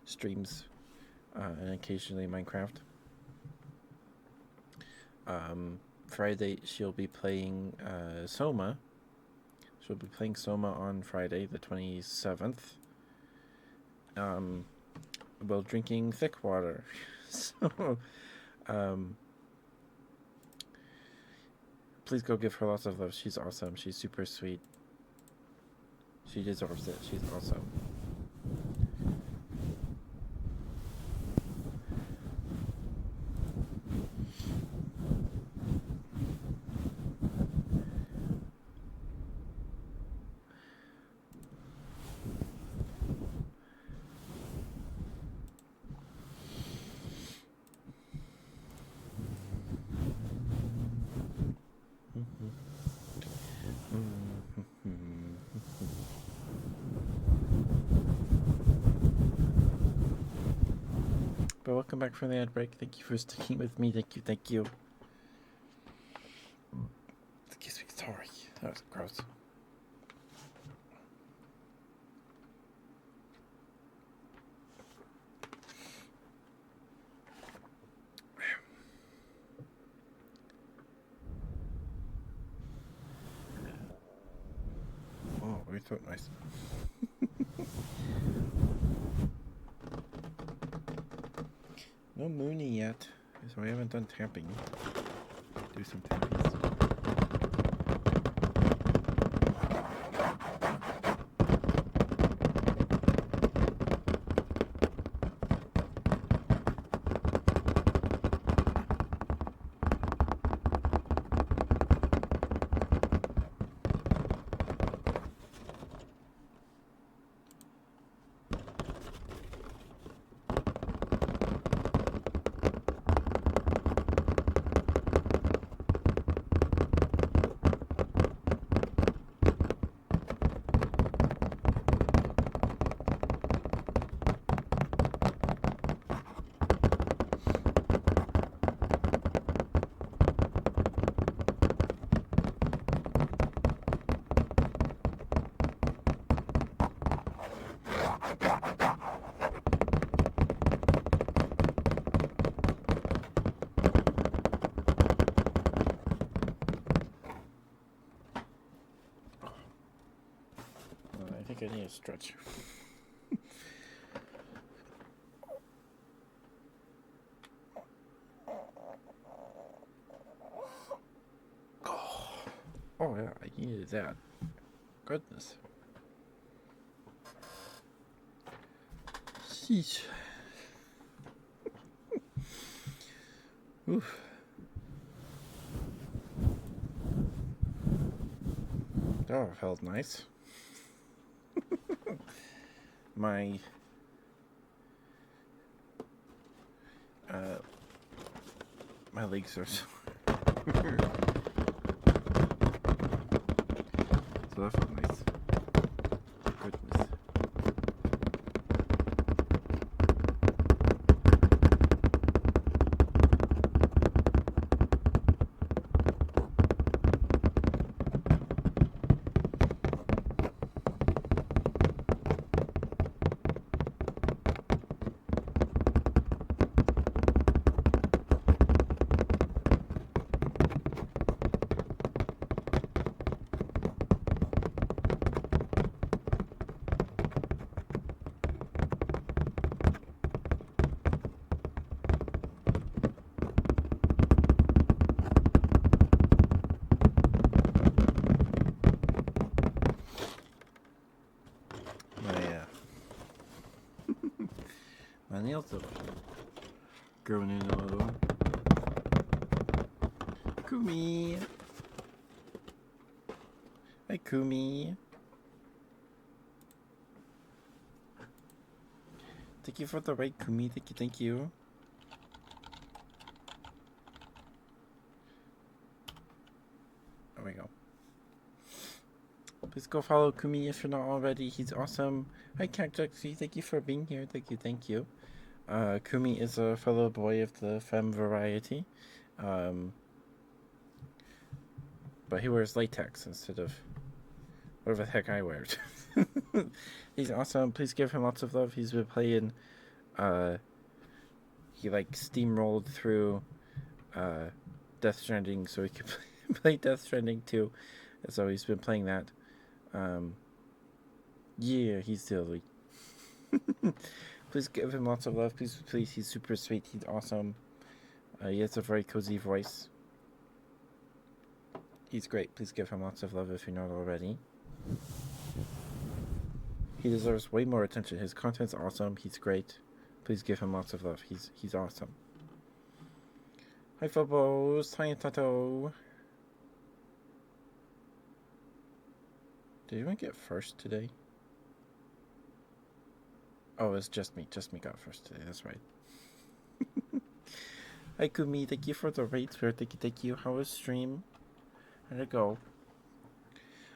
Speaker 1: streams and occasionally Minecraft. Friday she'll be playing Soma. She'll be playing Soma on Friday, the 27th. While drinking thick water. So, please go give her lots of love. She's awesome. She's super sweet. She deserves it. She's awesome. But welcome back from the ad break. Thank you for sticking with me. Thank you, thank you. Excuse me, sorry. That was gross. Oh, we thought nice. No Mooney yet, so we haven't done tapping. Do some tappies. I think I need a stretch. Oh yeah, I needed that. Goodness. Sheesh. Oof. Oh, felt nice. My my legs are sore. So that felt nice. Goodness. My nails have grown in a little. Kumi! Hi, Kumi. Thank you for the right, Kumi. Thank you, thank you. There we go. Please go follow Kumi if you're not already. He's awesome. Hi, Cactuxy. Thank you for being here. Thank you, thank you. Kumi is a fellow boy of the femme variety, um, but he wears latex instead of whatever the heck I wear. He's awesome. Please give him lots of love. He's been playing. Uh, he like steamrolled through Death Stranding so he could play Death Stranding 2. So he's been playing that. Um, yeah, he's silly. Please give him lots of love. Please, please. He's super sweet. He's awesome. He has a very cozy voice. He's great. Please give him lots of love if you're not already. He deserves way more attention. His content's awesome. He's great. Please give him lots of love. He's awesome. Hi, Phobos. Hi, Tato. Did anyone get first today? Oh, it's just me. Just me got first today. That's right. Hi, Kumi. Thank you for the rates. Thank you. How was stream? How'd it go?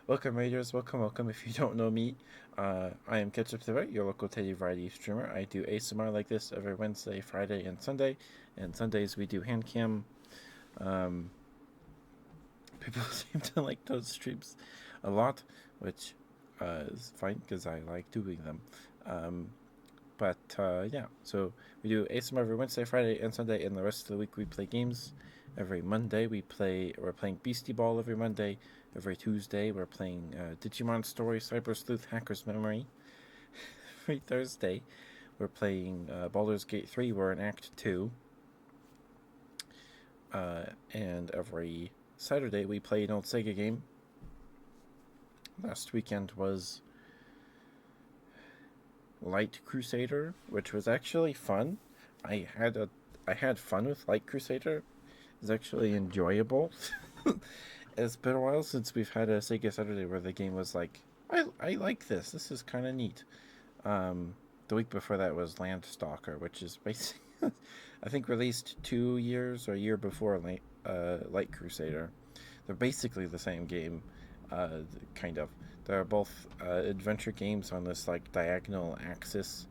Speaker 1: Welcome, Raiders. Welcome. If you don't know me, I am Ketchup the Right, your local Teddy Variety streamer. I do ASMR like this every Wednesday, Friday, and Sunday. And Sundays we do hand cam. People seem to like those streams a lot, which is fine because I like doing them. But yeah, so we do ASMR every Wednesday, Friday, and Sunday, and the rest of the week we play games. Every Monday we're playing Beastie Ball every Monday. Every Tuesday we're playing Digimon Story, Cyber Sleuth, Hacker's Memory. Every Thursday we're playing Baldur's Gate 3. We're in Act 2. And every Saturday we play an old Sega game. Last weekend was Light Crusader, which was actually fun. I had fun with Light Crusader. It's actually enjoyable. It's been a while since we've had a Sega Saturday where the game was like, I like this. This is kind of neat. The week before that was Landstalker, which is basically, I think, released 2 years or a year before Light Crusader. They're basically the same game, kind of. They're both adventure games on this like diagonal axis.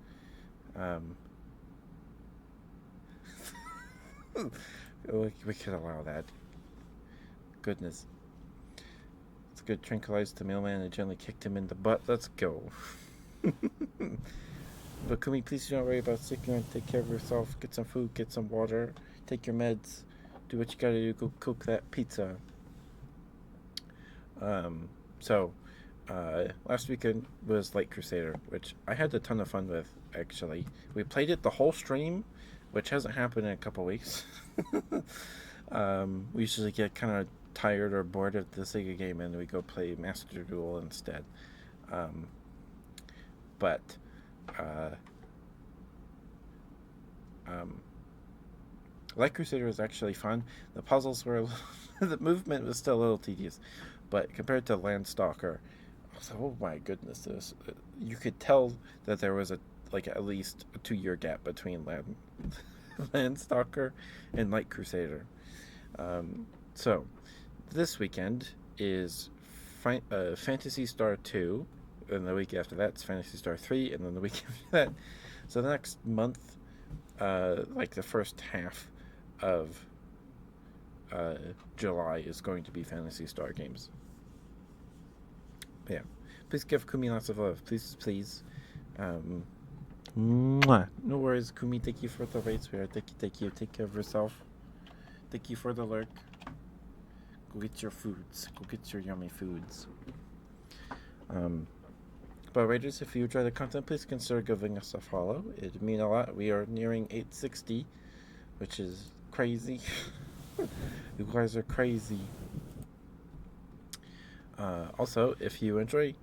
Speaker 1: We could allow that. Goodness. It's good. Tranquilized the mailman and gently kicked him in the butt. Let's go. But can we please don't worry about sick and take care of yourself. Get some food, get some water, take your meds, do what you gotta do, go cook that pizza. Last weekend was Light Crusader, which I had a ton of fun with, actually. We played it the whole stream, which hasn't happened in a couple weeks. We usually get kind of tired or bored of the Sega game and we go play Master Duel instead. Light Crusader was actually fun. The puzzles were, the movement was still a little tedious, but compared to Landstalker, I was like, oh my goodness, you could tell that there was at least a 2-year gap between Landstalker and Light Crusader. So this weekend is Phantasy Star 2, and the week after that's Phantasy Star 3, and then the week after that. So the next month, like the first half of July is going to be Phantasy Star games. But yeah, please give Kumi lots of love, please. Mwah. No worries, Kumi. Thank you for the raid, sweetheart. Thank you. Take care of yourself. Thank you for the lurk. Go get your foods. Go get your yummy foods. But Raiders, if you enjoy the content, please consider giving us a follow. It'd mean a lot. We are nearing 860, which is crazy. You guys are crazy. Also, if you enjoy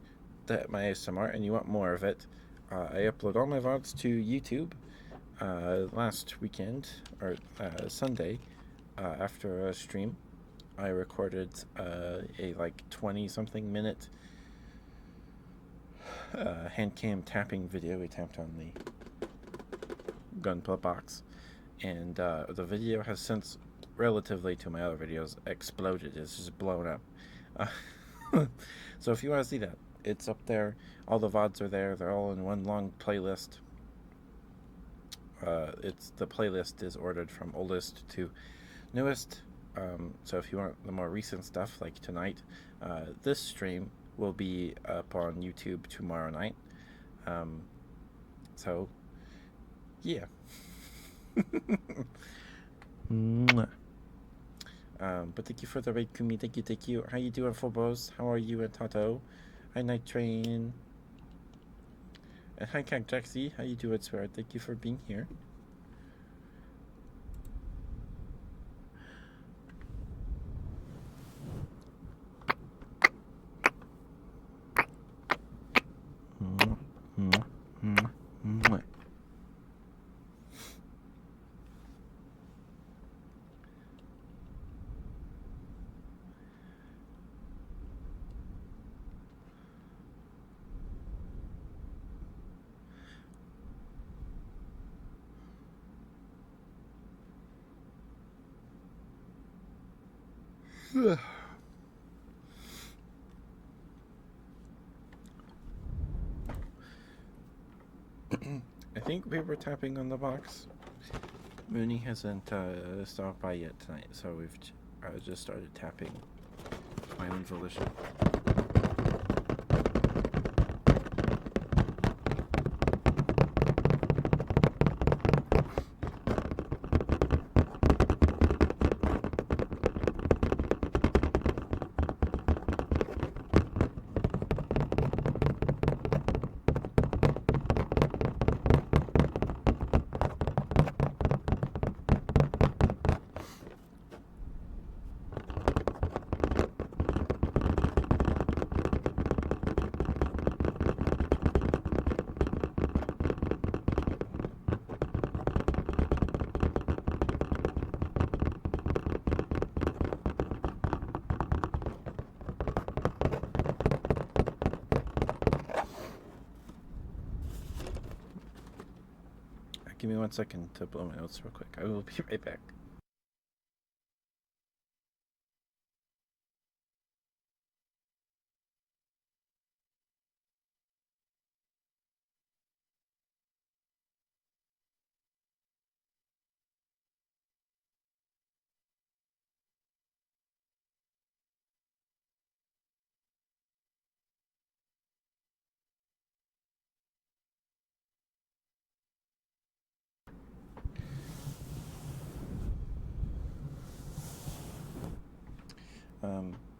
Speaker 1: my ASMR and you want more of it, I upload all my VODs to YouTube. Last weekend, or Sunday, after a stream, I recorded a 20-something minute hand cam tapping video. We tapped on the gunpla box, and the video has since, relatively to my other videos, exploded. It's just blown up. So if you want to see that, it's up there. All the VODs are there. They're all in one long playlist. It's the playlist is ordered from oldest to newest. So if you want the more recent stuff, like tonight, this stream will be up on YouTube tomorrow night. Um, so yeah. But thank you for the raid, Kumi. Thank you, thank you. How you doing, Phobos? How are you, and Tato? Hi, Night Train. And hi, Cat Jaxie. How you doing, swear? Thank you for being here. I think we were tapping on the box. Mooney hasn't stopped by yet tonight, so we've just started tapping. My own volition. Give me 1 second to blow my notes real quick. I will be right back.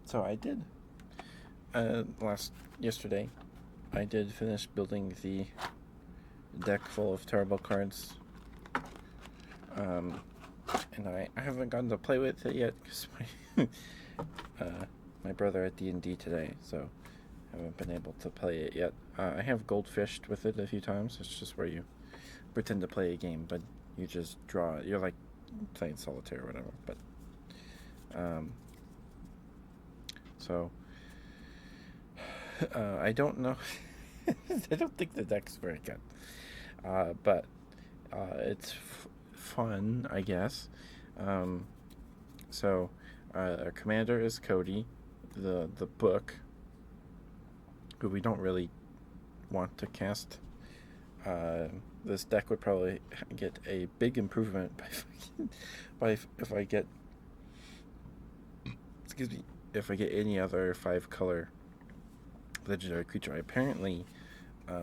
Speaker 1: So I did yesterday I did finish building the deck full of terrible cards. And I haven't gotten to play with it yet because my brother at D&D today, so I haven't been able to play it yet. I have goldfished with it a few times. It's just where you pretend to play a game, but you just draw. You're like playing solitaire or whatever. But so I don't know. I don't think the deck's very good, but it's fun, I guess. So our commander is Cody, the book, who we don't really want to cast. This deck would probably get a big improvement by if I get if I get any other 5-color legendary creature. Apparently,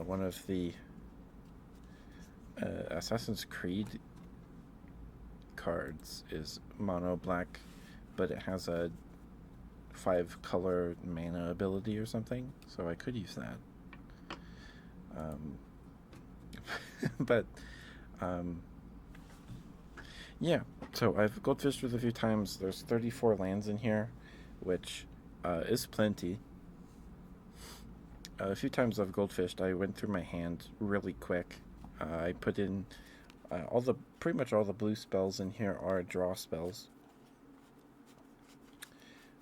Speaker 1: one of the Assassin's Creed cards is mono black, but it has a 5-color mana ability or something, so I could use that. But yeah, so I've goldfished with a few times. There's 34 lands in here, which is plenty. A few times I've goldfished, I went through my hand really quick. I put in pretty much all the blue spells in here are draw spells.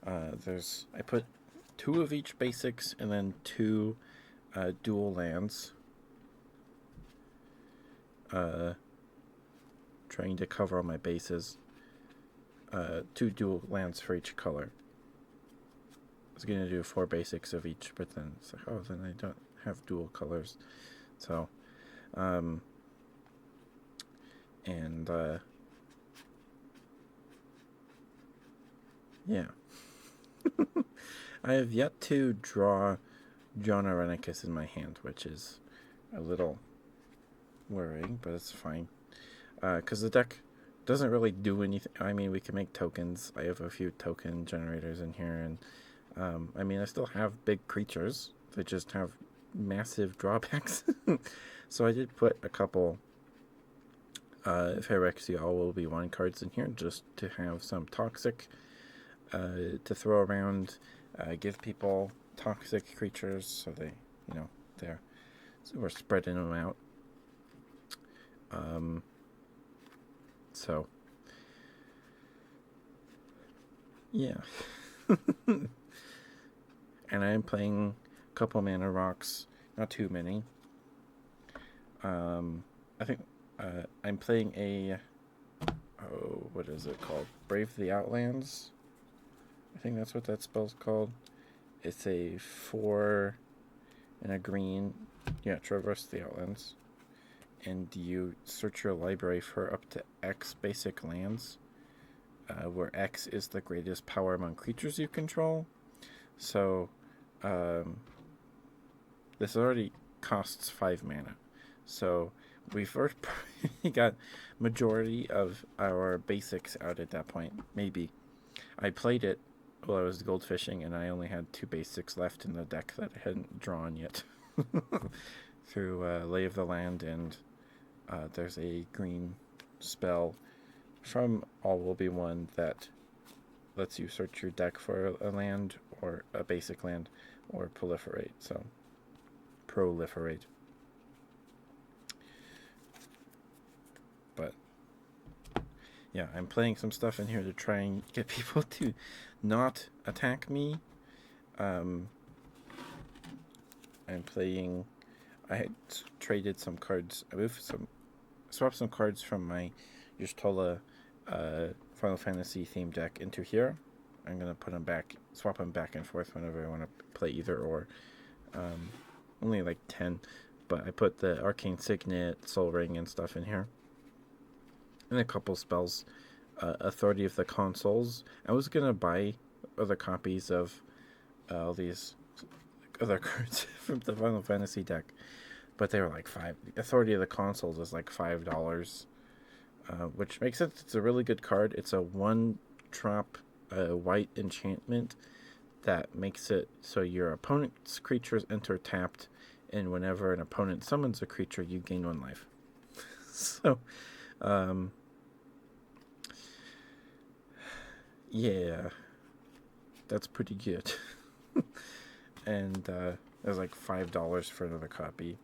Speaker 1: I put 2 of each basics and then 2 dual lands. Trying to cover all my bases. 2 dual lands for each color. I was gonna do 4 basics of each, but then it's like, oh, then I don't have dual colors. So, And yeah. I have yet to draw John Irenicus in my hand, which is a little worrying, but it's fine. Because the deck doesn't really do anything. I mean, we can make tokens. I have a few token generators in here, and I mean, I still have big creatures that just have massive drawbacks. So I did put a couple Phyrexia will be one cards in here just to have some toxic to throw around, give people toxic creatures so they, they're, so we're spreading them out. So yeah. And I'm playing a couple mana rocks, not too many. I think I'm playing a what is it called? Brave the Outlands. I think that's what that spell's called. It's a 4 and a green. Yeah, traverse the Outlands. And you search your library for up to X basic lands, where X is the greatest power among creatures you control. So, this already costs 5 mana. So, we've already got majority of our basics out at that point. Maybe. I played it while I was gold fishing, and I only had 2 basics left in the deck that I hadn't drawn yet. Through Lay of the Land, and there's a green spell from All Will Be One that lets you search your deck for a land, or a basic land, or proliferate. So, proliferate. But yeah, I'm playing some stuff in here to try and get people to not attack me. I'm playing. I had traded some cards. I swapped some cards from my Y'shtola Final Fantasy themed deck into here. I'm gonna swap them back and forth whenever I want to play either or. Only like 10, but I put the Arcane Signet, Soul Ring, and stuff in here, and a couple spells. Authority of the Consoles. I was gonna buy other copies of all these other cards from the Final Fantasy deck, but they were like $5. Authority of the Consoles is like $5, which makes sense. It's a really good card. It's a 1-drop white enchantment that makes it so your opponent's creatures enter tapped, and whenever an opponent summons a creature, you gain 1 life. So, yeah, that's pretty good. And it was like $5 for another copy.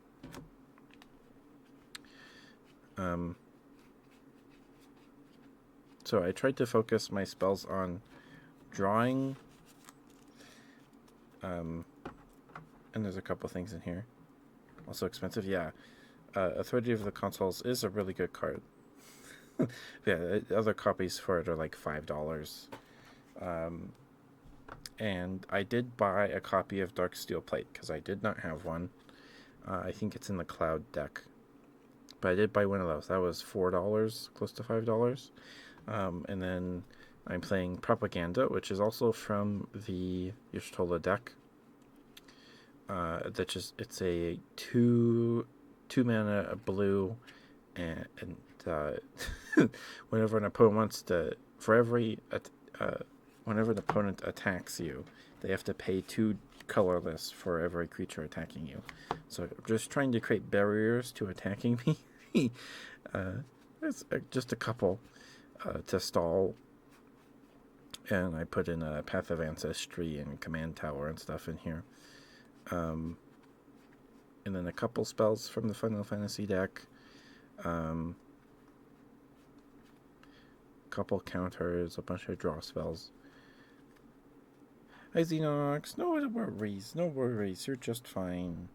Speaker 1: So I tried to focus my spells on drawing. And there's a couple things in here. Also expensive, yeah. Authority of the Consoles is a really good card. Yeah, other copies for it are like $5. And I did buy a copy of Dark Steel Plate because I did not have one. I think it's in the Cloud deck. But I did buy one of those. That was $4, close to $5. And then I'm playing Propaganda, which is also from the Y'shtola deck. It's a 2 mana blue, and whenever an opponent wants to, whenever an opponent attacks you, they have to pay 2 colorless for every creature attacking you. So I'm just trying to create barriers to attacking me. There's just a couple to stall. And I put in a Path of Ancestry and Command Tower and stuff in here. And then a couple spells from the Final Fantasy deck. Couple counters, a bunch of draw spells. Hi Xenox, no worries, you're just fine.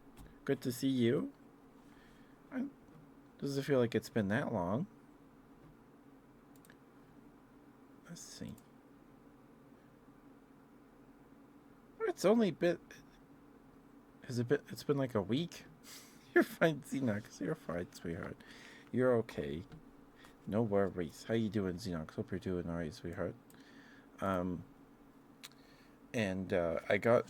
Speaker 1: Good to see you. Does it feel like it's been that long? Let's see. It's only been... It's been like a week? You're fine, Xenox. You're fine, sweetheart. You're okay. No worries. How you doing, Xenox? Hope you're doing alright, sweetheart. Um, and I got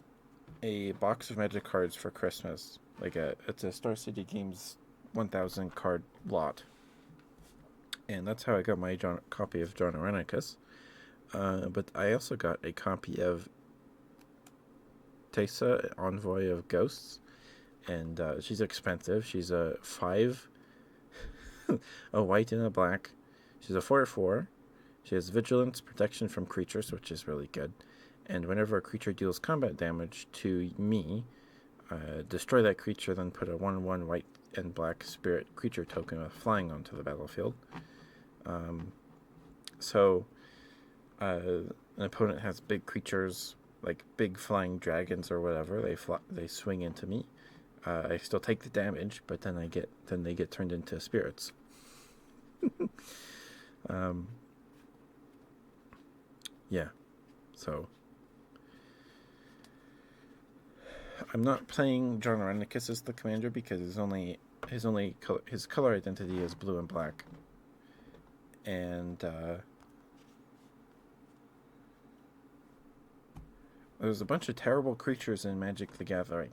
Speaker 1: a box of Magic cards for Christmas. It's a Star City Games 1,000 card lot, and that's how I got my copy of John Irenicus. But I also got a copy of Tessa, Envoy of Ghosts, and she's expensive. She's a 5, a white and a black. She's a 4/4. She has vigilance, protection from creatures, which is really good. And whenever a creature deals combat damage to me, destroy that creature, then put a 1/1 white and black spirit creature token with flying onto the battlefield. So an opponent has big creatures, like big flying dragons or whatever. They swing into me. I still take the damage, but then they get turned into spirits. Yeah, so I'm not playing John Irenicus as the commander because his color identity is blue and black, and there's a bunch of terrible creatures in Magic the Gathering,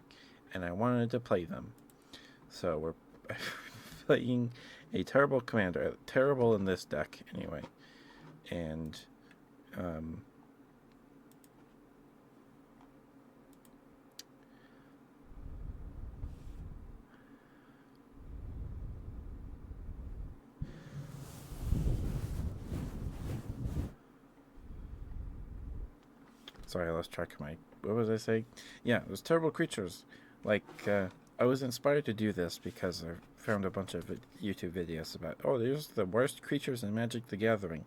Speaker 1: and I wanted to play them, so we're playing a terrible commander, terrible in this deck anyway, and sorry, I lost track of what was I saying? Yeah, those terrible creatures. I was inspired to do this because I found a bunch of YouTube videos about, there's the worst creatures in Magic the Gathering.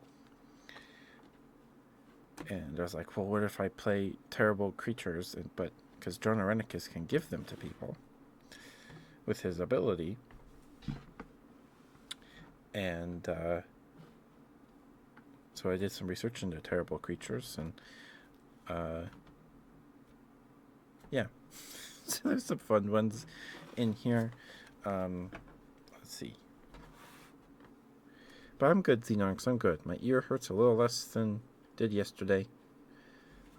Speaker 1: And I was like, well, what if I play terrible creatures? But because John Irenicus can give them to people with his ability. And so I did some research into terrible creatures, and yeah. So there's some fun ones in here. Let's see. But I'm good, Xenox. I'm good. My ear hurts a little less than did yesterday.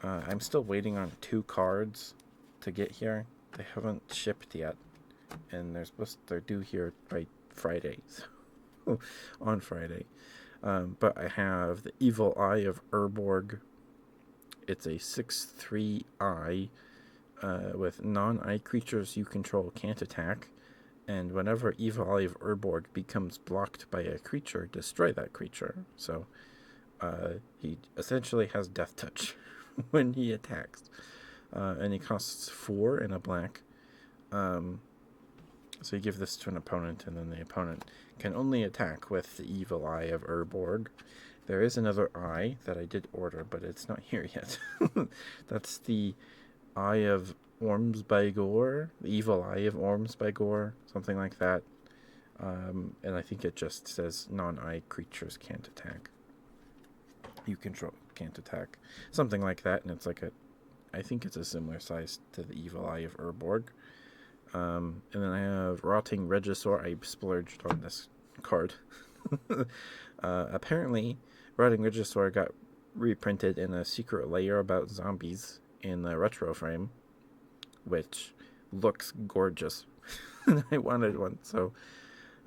Speaker 1: I'm still waiting on 2 cards to get here. They haven't shipped yet, and they're due here by Friday. So on Friday. But I have the Evil Eye of Urborg. It's a 6/3 eye. With non-eye creatures you control can't attack, and whenever Evil Eye of Urborg becomes blocked by a creature, destroy that creature. So he essentially has Death Touch when he attacks, and he costs 4 and a black. So you give this to an opponent, and then the opponent can only attack with the Evil Eye of Urborg. There is another eye that I did order, but it's not here yet. That's the Eye of Ormsby-Gore, the Evil Eye of Ormsby-Gore, something like that. And I think it just says non-eye creatures can't attack. You control can't attack. Something like that, and it's I think it's a similar size to the Evil Eye of Urborg. And then I have Rotting Regisaur. I splurged on this card. Apparently, Rotting Regisaur got reprinted in a secret layer about zombies in the retro frame, which looks gorgeous. I wanted one, so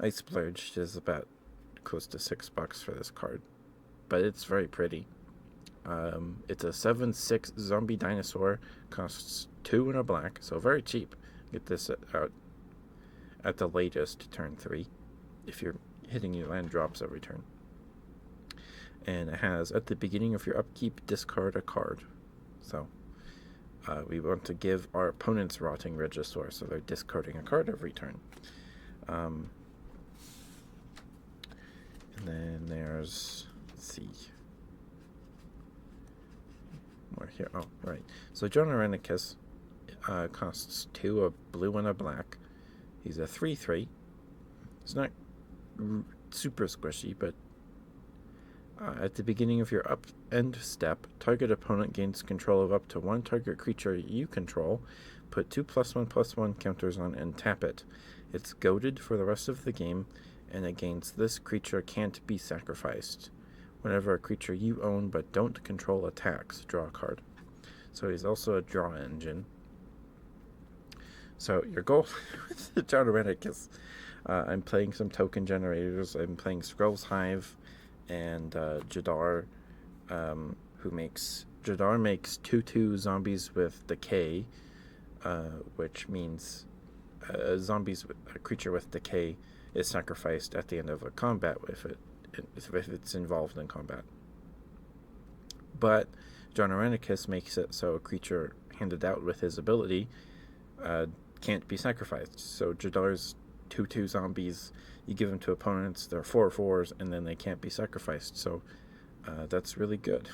Speaker 1: I splurged. It's about close to $6 for this card, but it's very pretty. It's a 7/6 zombie dinosaur, costs 2 and a black, so very cheap. Get this out at the latest turn 3, if you're hitting your land drops every turn. And it has, at the beginning of your upkeep, discard a card. So we want to give our opponents Rotting Regisaur, so they're discarding a card every turn. And then there's, let's see, more here. Oh, right. So John Irenicus costs 2, a blue and a black. He's a 3/3. It's not super squishy, but at the beginning of your up end step, target opponent gains control of up to 1 target creature you control. Put 2 +1/+1 counters on and tap it. It's goaded for the rest of the game, and it gains this creature can't be sacrificed. Whenever a creature you own but don't control attacks, draw a card. So he's also a draw engine. So your goal with the Jonorenicus, I'm playing some token generators. I'm playing Scrolls Hive and Jadar, Jadar makes 2/2 zombies with decay, which means a creature with decay is sacrificed at the end of a combat if it's involved in combat. But Jonorenicus makes it so a creature handed out with his ability can't be sacrificed. So Jadar's 2/2 zombies, you give them to opponents, they're 4/4s, and then they can't be sacrificed. So that's really good.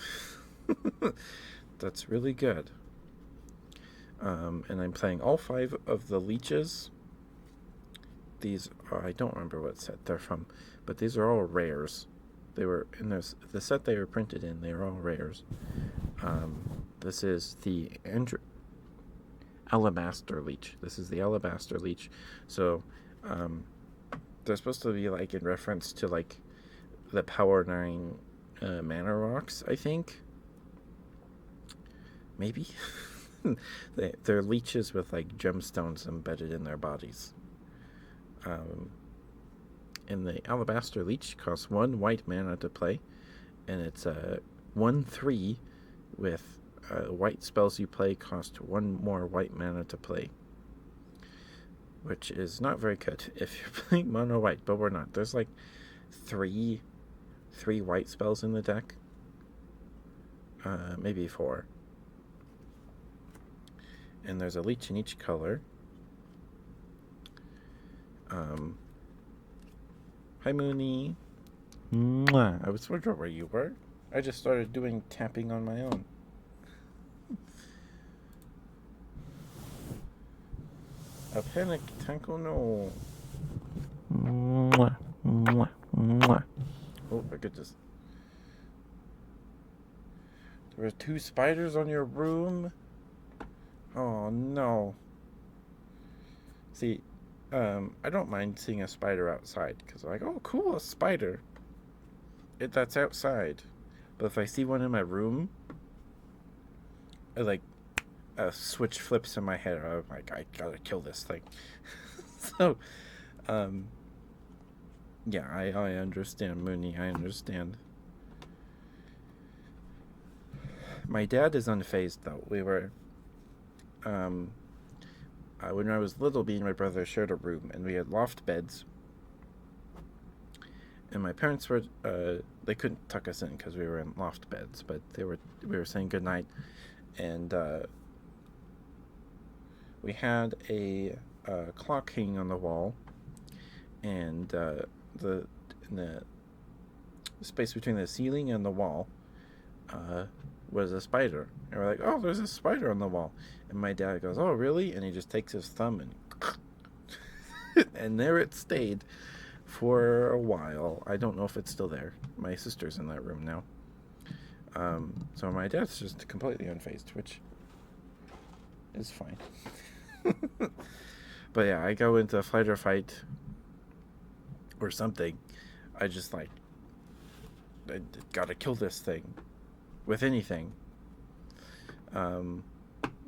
Speaker 1: That's really good. And I'm playing all 5 of the leeches. These are, I don't remember what set they're from, but these are all rares. They were in the set they were printed in. They are all rares. This is the Alabaster Leech. This is the Alabaster Leech. So they're supposed to be like in reference to like the Power 9 mana rocks, I think. Maybe. They're leeches with like gemstones embedded in their bodies. And the Alabaster Leech costs 1 white mana to play, and it's a 1/3 with white spells you play cost 1 more white mana to play, which is not very good if you're playing mono white, but we're not. There's like three white spells in the deck, maybe 4. And there's a leech in each color. Hi, Mooney. Mwah. I was wondering where you were. I just started doing tapping on my own. A panic tackle, no.
Speaker 2: Mwah, mwah, mwah.
Speaker 1: Oh, I could just. There were 2 spiders on your room. Oh no. See, I don't mind seeing a spider outside because I'm like, oh, cool, a spider. That's outside. But if I see one in my room, I like a switch flips in my head. I'm like, I gotta kill this thing. So, yeah, I understand, Mooney. I understand. My dad is unfazed though. We were. When I was little, me and my brother shared a room, and we had loft beds. And my parents were, they couldn't tuck us in because we were in loft beds, but we were saying goodnight. And we had a clock hanging on the wall, and in the space between the ceiling and the wall was a spider. And we're like, oh, there's a spider on the wall. And my dad goes, oh, really? And he just takes his thumb and and there it stayed for a while. I don't know if it's still there. My sister's in that room now. So my dad's just completely unfazed, which is fine. But yeah, I go into a fight or fight or something. I just like, I gotta kill this thing with anything.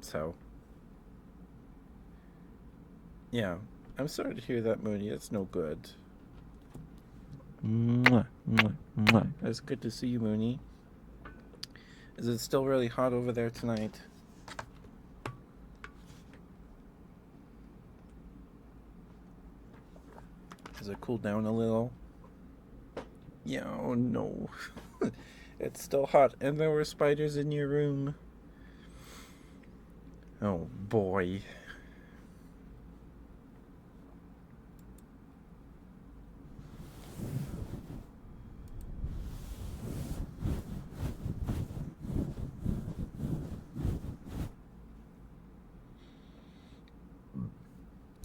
Speaker 1: So yeah, I'm sorry to hear that, Mooney. It's no good.
Speaker 2: Mwah, mwah, mwah.
Speaker 1: It's good to see you, Mooney. Is it still really hot over there tonight? Does it cool down a little? Yeah, oh no. It's still hot, and there were spiders in your room. Oh boy.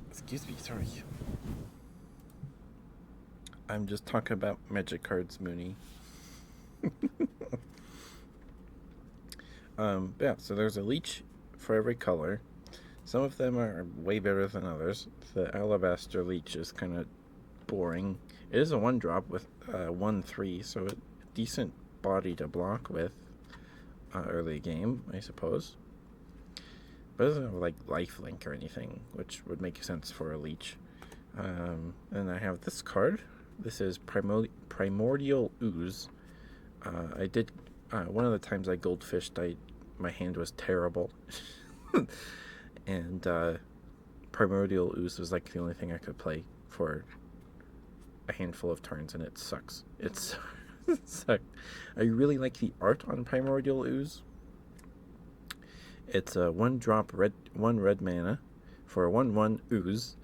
Speaker 1: Excuse me, sorry. I'm just talking about magic cards, Mooney. Yeah, so there's a leech for every color. Some of them are way better than others. The alabaster leech is kind of boring. It is a 1-drop with 1/3, so a decent body to block with early game, I suppose. But it doesn't have like lifelink or anything, which would make sense for a leech. And I have this card. This is Primordial Ooze. I did one of the times I goldfished, my hand was terrible, and Primordial Ooze was like the only thing I could play for a handful of turns, and it sucks. It sucked. I really like the art on Primordial Ooze. It's a 1-drop one red mana for a 1/1 ooze,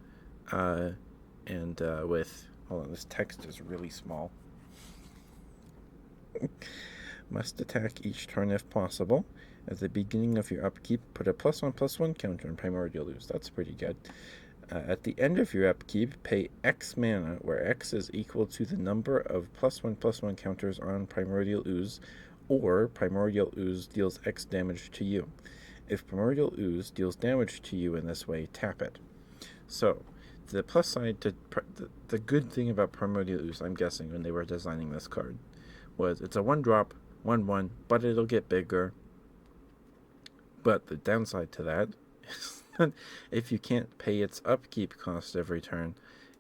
Speaker 1: and with, hold on, this text is really small. Must attack each turn if possible. At the beginning of your upkeep, put a +1/+1 counter on Primordial Ooze. That's pretty good. At the end of your upkeep, pay X mana, where X is equal to the number of +1/+1 counters on Primordial Ooze, or Primordial Ooze deals X damage to you. If Primordial Ooze deals damage to you in this way, tap it. So, the plus side to the good thing about Primordial Ooze, I'm guessing, when they were designing this card, was it's a 1-drop, 1/1, but it'll get bigger. But the downside to that is that if you can't pay its upkeep cost every turn,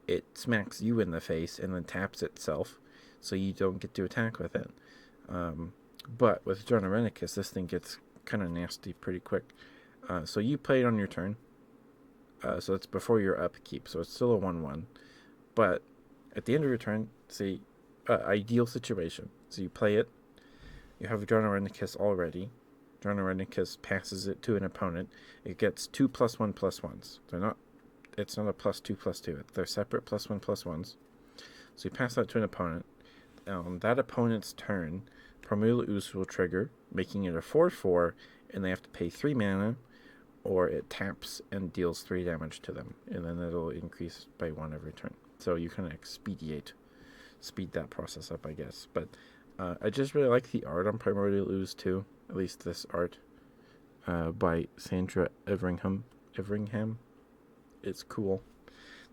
Speaker 1: it smacks you in the face and then taps itself, so you don't get to attack with it. But with Generenicus, this thing gets kind of nasty pretty quick. So you play it on your turn. So it's before your upkeep, so it's still a 1/1. But at the end of your turn, see, ideal situation. So you play it, you have Generenicus already. Generenicus passes it to an opponent. It gets 2 +1/+1s. It's not a +2/+2. They're separate +1/+1s. So you pass that to an opponent. On that opponent's turn, Primordial Ooze will trigger, making it a 4/4, and they have to pay 3 mana, or it taps and deals 3 damage to them, and then it'll increase by 1 every turn. So you kind of speed that process up, I guess. But I just really like the art on Primordial Ooze too. At least this art by Sandra Everingham. It's cool.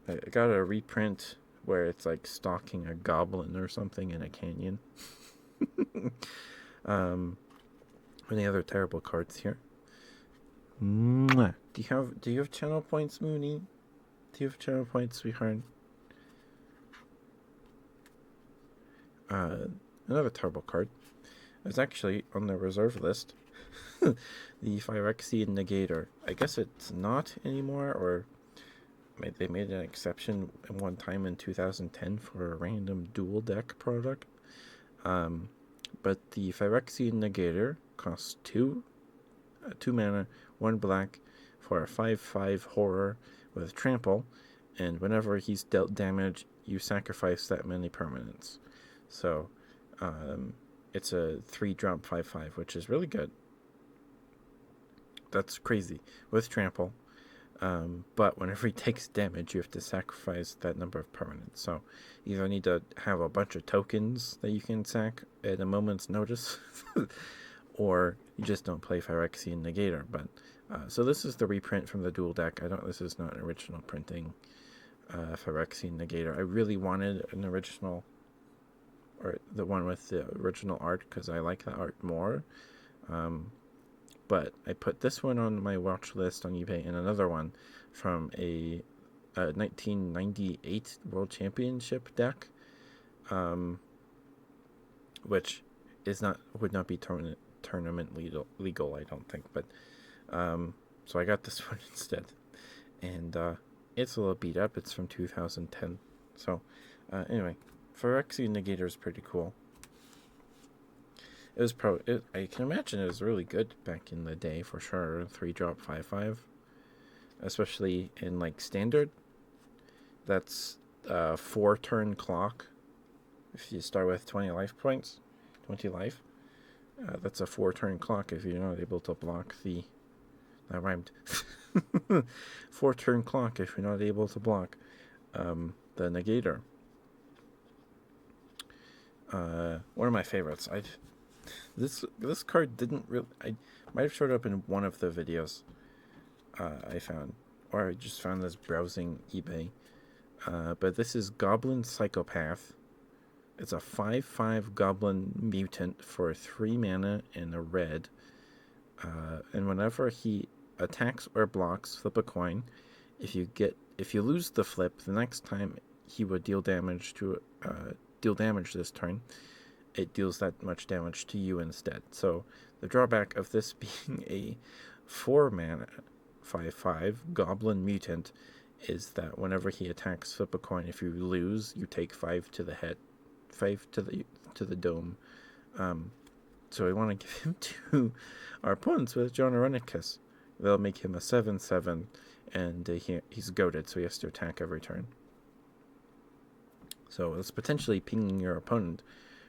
Speaker 1: I got a reprint where it's like stalking a goblin or something in a canyon. Any other terrible cards here? Mwah. Do you have channel points, Mooney? Do you have channel points, sweetheart? Another terrible card. It's actually on the reserve list. The Phyrexian Negator. I guess it's not anymore, or they made an exception one time in 2010 for a random dual deck product. But the Phyrexian Negator costs 2 mana, 1 black for a 5/5 horror with trample, and whenever he's dealt damage, you sacrifice that many permanents. So, it's a 3-drop 5/5, which is really good. That's crazy with trample. But whenever he takes damage, you have to sacrifice that number of permanents. So you either need to have a bunch of tokens that you can sack at a moment's notice, or you just don't play Phyrexian Negator. But so this is the reprint from the dual deck. This is not an original printing. Phyrexian Negator. I really wanted an original, or the one with the original art, because I like the art more. But I put this one on my watch list on eBay, and another one from a 1998 World Championship deck, which would not be tournament legal, I don't think. But so I got this one instead, and it's a little beat up. It's from 2010. So anyway, Phyrexian Negator is pretty cool. It was I can imagine it was really good back in the day for sure. 3-drop 5/5, especially in like standard. That's 4-turn clock. If you start with 20 life points, 20 life, that's a 4-turn clock. If you're not able to block that rhymed. 4-turn clock if you're not able to block the Negator. One of my favorites. This card didn't really. I might have showed up in one of the videos I found, or I just found this browsing eBay. But this is Goblin Psychopath. It's a 5/5 Goblin Mutant for 3 mana and a red. And whenever he attacks or blocks, flip a coin. If you lose the flip, the next time he would deal damage this turn, it deals that much damage to you instead. So the drawback of this being a 4 mana 5/5 Goblin Mutant is that whenever he attacks, flip a coin. If you lose, you take 5 to the head, 5 to the dome. So we want to give him to our opponents with John Irenicus. They'll make him a 7/7, and he's goaded, so he has to attack every turn. So it's potentially pinging your opponent,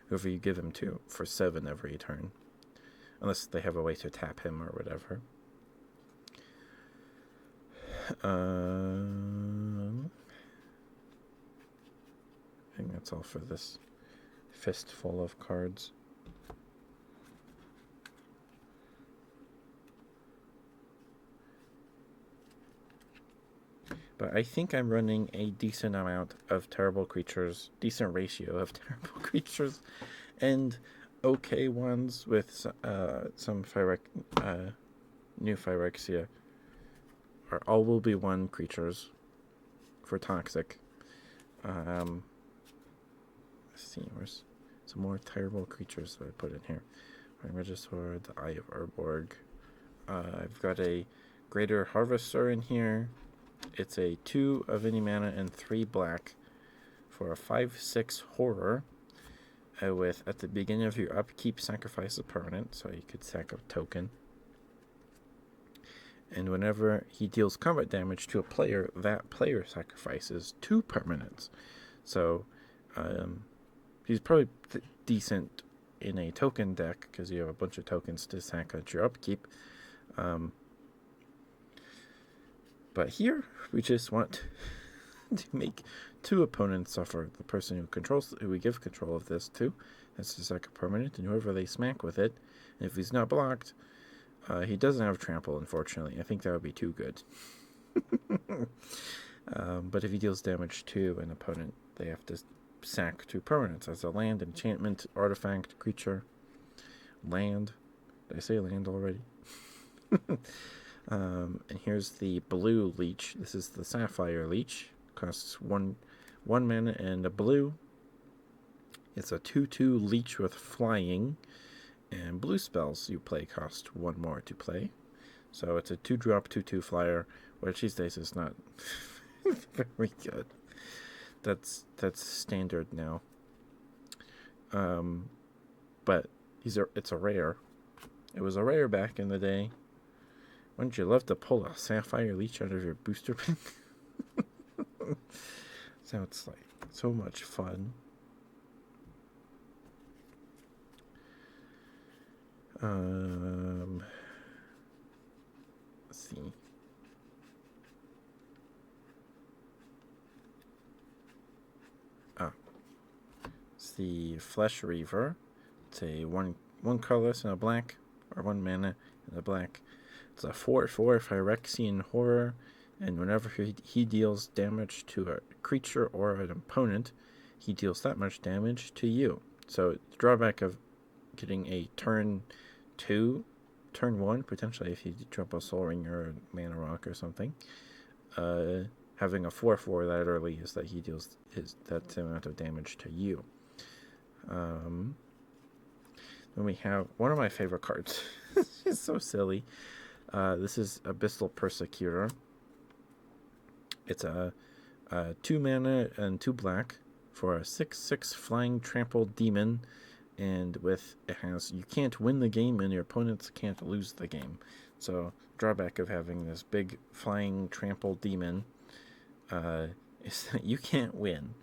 Speaker 1: whoever you give him to, for 7 every turn. Unless they have a way to tap him or whatever. I think that's all for this fistful of cards. But I think I'm running a decent amount of terrible creatures, decent ratio of terrible creatures, and okay ones with some new Phyrexia. Or all will be 1 creatures for toxic. Let's see, where's some more terrible creatures that I put in here. Regisaur, the Eye of Urborg. I've got a Greater Harvester in here. It's a 2 of any mana and 3 black for a 5/6 horror. With at the beginning of your upkeep, sacrifice a permanent, so you could sack a token. And whenever he deals combat damage to a player, that player sacrifices 2 permanents. So he's probably decent in a token deck because you have a bunch of tokens to sack at your upkeep. But here, we just want to make 2 opponents suffer. The person who we give control of this to has to sack a permanent, and whoever they smack with it, and if he's not blocked, he doesn't have trample, unfortunately. I think that would be too good. But if he deals damage to an opponent, they have to sack 2 permanents as a land, enchantment, artifact, creature, land. Did I say land already? And here's the blue leech. This is the Sapphire Leech. Costs one mana and a blue. It's a 2/2 leech with flying. And blue spells you play cost 1 more to play. So it's a 2-drop, 2/2 flyer, which these days is not very good. That's standard now. But it's a rare. It was a rare back in the day. Wouldn't you love to pull a Sapphire Leech out of your booster pack? Sounds like so much fun. Let's see. It's the Flesh Reaver. It's a one colorless and a black, or 1 mana and a black. It's a 4/4 Phyrexian Horror, and whenever he deals damage to a creature or an opponent, he deals that much damage to you. So the drawback of getting a turn 1, potentially if you drop a Soul Ring or a Mana Rock or something, having a 4/4 that early is that he deals that amount of damage to you. Then we have one of my favorite cards. It's so silly. This is Abyssal Persecutor. It's a 2 mana and 2 black for a 6/6 flying trampled demon, and you can't win the game and your opponents can't lose the game. So drawback of having this big flying trampled demon is that you can't win.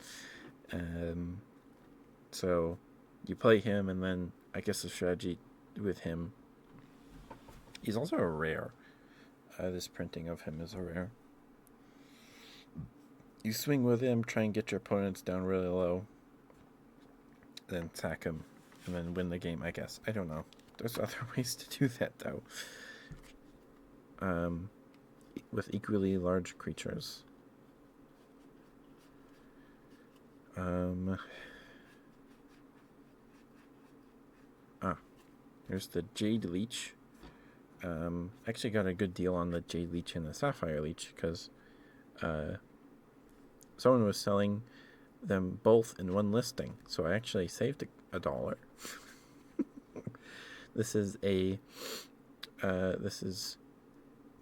Speaker 1: So you play him, and then I guess the strategy with him, he's also a rare. This printing of him is a rare. You swing with him, try and get your opponents down really low, then sack him, and then win the game, I guess. I don't know. There's other ways to do that, though. With equally large creatures. Um, Here's the Jade Leech. Actually got a good deal on the Jade Leech and the Sapphire Leech because someone was selling them both in one listing, so I actually saved $1. This is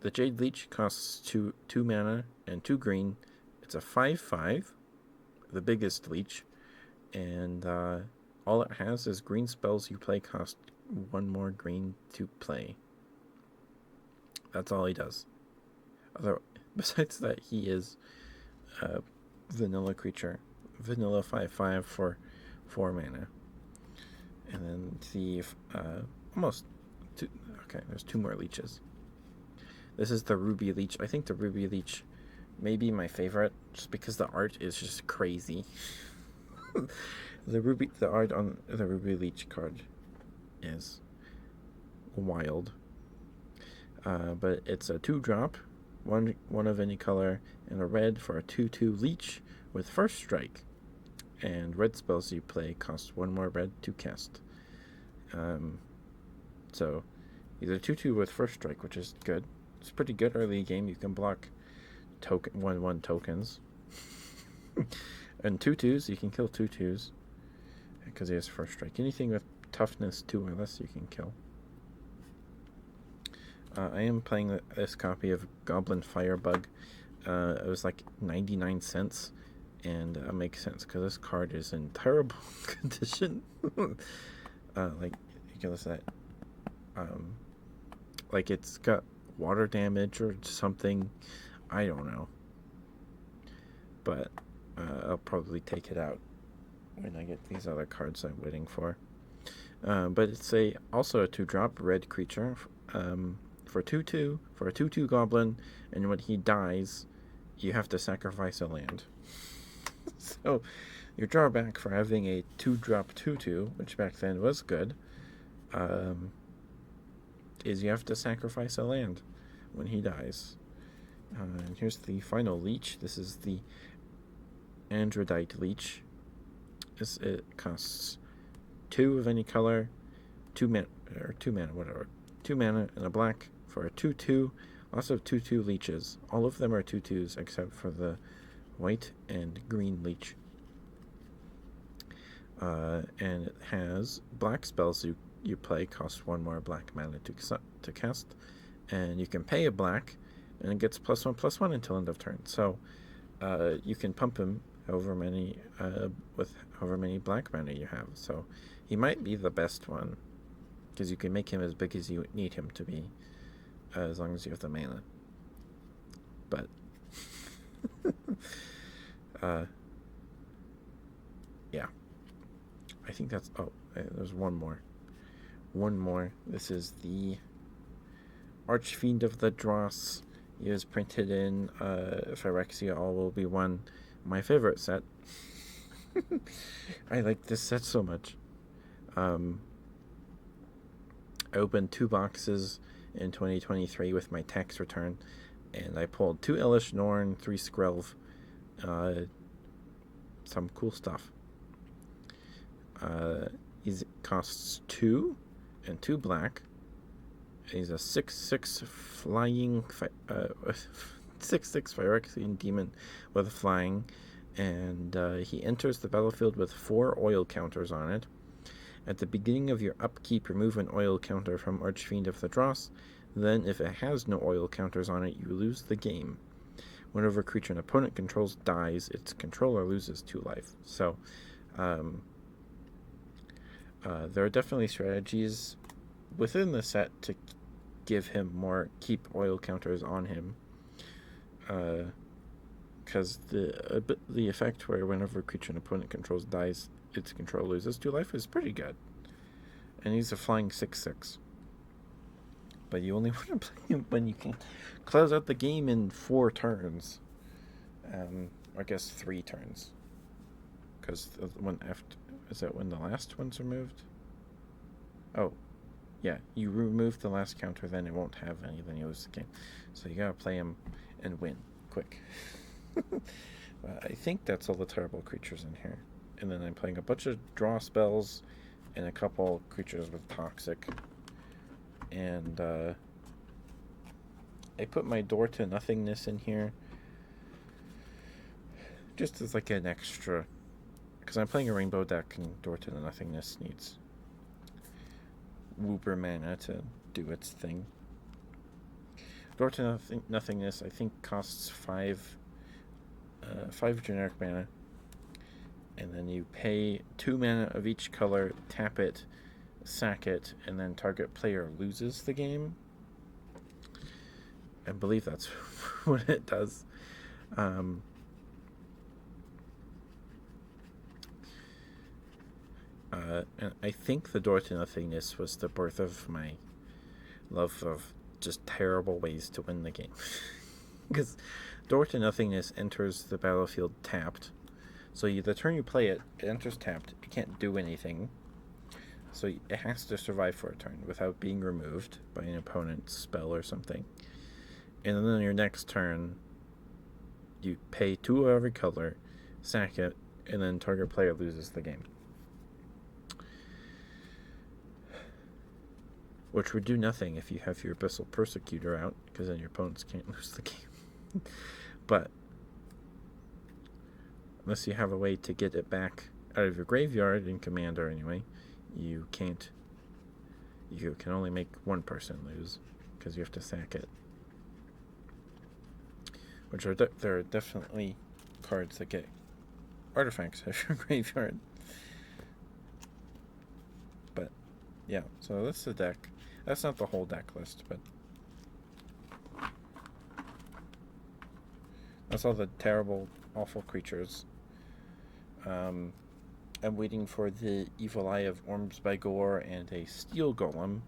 Speaker 1: the Jade Leech costs two mana and 2 green. It's a 5/5, the biggest leech, and all it has is green spells you play cost 1 more green to play. That's all he does. Although, besides that, he is a vanilla creature. Vanilla 5/5 for 4 mana. And then the almost two. Okay, there's 2 more leeches. This is the Ruby Leech. I think the Ruby Leech may be my favorite, just because the art is just crazy. The art on the Ruby Leech card is wild. But it's a 2-drop, one of any color, and a red for a 2/2 leech with first strike. And red spells you play cost 1 more red to cast. So either 2/2 with first strike, which is good. It's pretty good early game. You can block 1/1 tokens. And 2/2s, you can kill 2/2s because he has first strike. Anything with toughness 2 or less, you can kill. I am playing this copy of Goblin Firebug. It was like 99 cents, and it makes sense because this card is in terrible condition. Like, you can listen to that. Like, it's got water damage or something. I don't know. But I'll probably take it out when I get these other cards I'm waiting for. But it's also a 2-drop red creature. For 2/2, for a 2/2 goblin, and when he dies, you have to sacrifice a land. So, your drawback for having a 2-drop 2/2, which back then was good, is you have to sacrifice a land when he dies. And here's the final leech. This is the Androdite Leech. It costs 2 of any color, 2 mana, whatever. 2 mana and a black for a 2/2. Lots of 2/2 leeches. All of them are 2/2s except for the white and green leech. And it has black spells you play cost 1 more black mana to cast. And you can pay a black, and it gets +1/+1 until end of turn. So you can pump him with however many black mana you have. So he might be the best one, because you can make him as big as you need him to be, as long as you have the mana. But yeah, I think that's. Oh, there's one more. This is the Archfiend of the Dross. He is printed in Phyrexia All Will Be One, my favorite set. I like this set so much. I opened 2 boxes in 2023 with my tax return, and I pulled 2 Elish Norn, 3 Skrelv, some cool stuff. He costs 2 and 2 black. He's a 6/6 flying 6/6 Phyrexian demon with flying, and he enters the battlefield with 4 oil counters on it. At the beginning of your upkeep, remove an oil counter from Archfiend of the Dross. Then, if it has no oil counters on it, you lose the game. Whenever a creature an opponent controls dies, its controller loses 2 life. So, there are definitely strategies within the set to give him keep oil counters on him. Because the effect where whenever a creature an opponent controls dies, its control loses 2 life is pretty good. And he's a flying 6/6. But you only want to play him when you can close out the game in 4 turns. I guess 3 turns. Because is that when the last one's removed? Oh, yeah. You remove the last counter, then it won't have any, then you lose the game. So you gotta play him and win quick. I think that's all the terrible creatures in here. And then I'm playing a bunch of draw spells and a couple creatures with toxic. And I put my door to nothingness in here just as like an extra. Because I'm playing a rainbow deck and door to the nothingness needs Wooper mana to do its thing. Door to nothingness, I think, costs 5 generic mana, and then you pay 2 mana of each color, tap it, sack it, and then target player loses the game. I believe that's what it does. And I think the Door to Nothingness was the birth of my love of just terrible ways to win the game. Because Door to Nothingness enters the battlefield tapped. So the turn you play it, it enters tapped. It can't do anything. So it has to survive for a turn without being removed by an opponent's spell or something. And then on your next turn, you pay 2 of every color, sack it, and then target player loses the game. Which would do nothing if you have your Abyssal Persecutor out, because then your opponents can't lose the game. But unless you have a way to get it back out of your graveyard in Commander anyway, you can't. You can only make one person lose, because you have to sack it. Which are there are definitely cards that get artifacts out of your graveyard. But yeah, so that's the deck. That's not the whole deck list, but that's all the terrible, awful creatures. I'm waiting for the Evil Eye of Orms by Gore and a Steel Golem.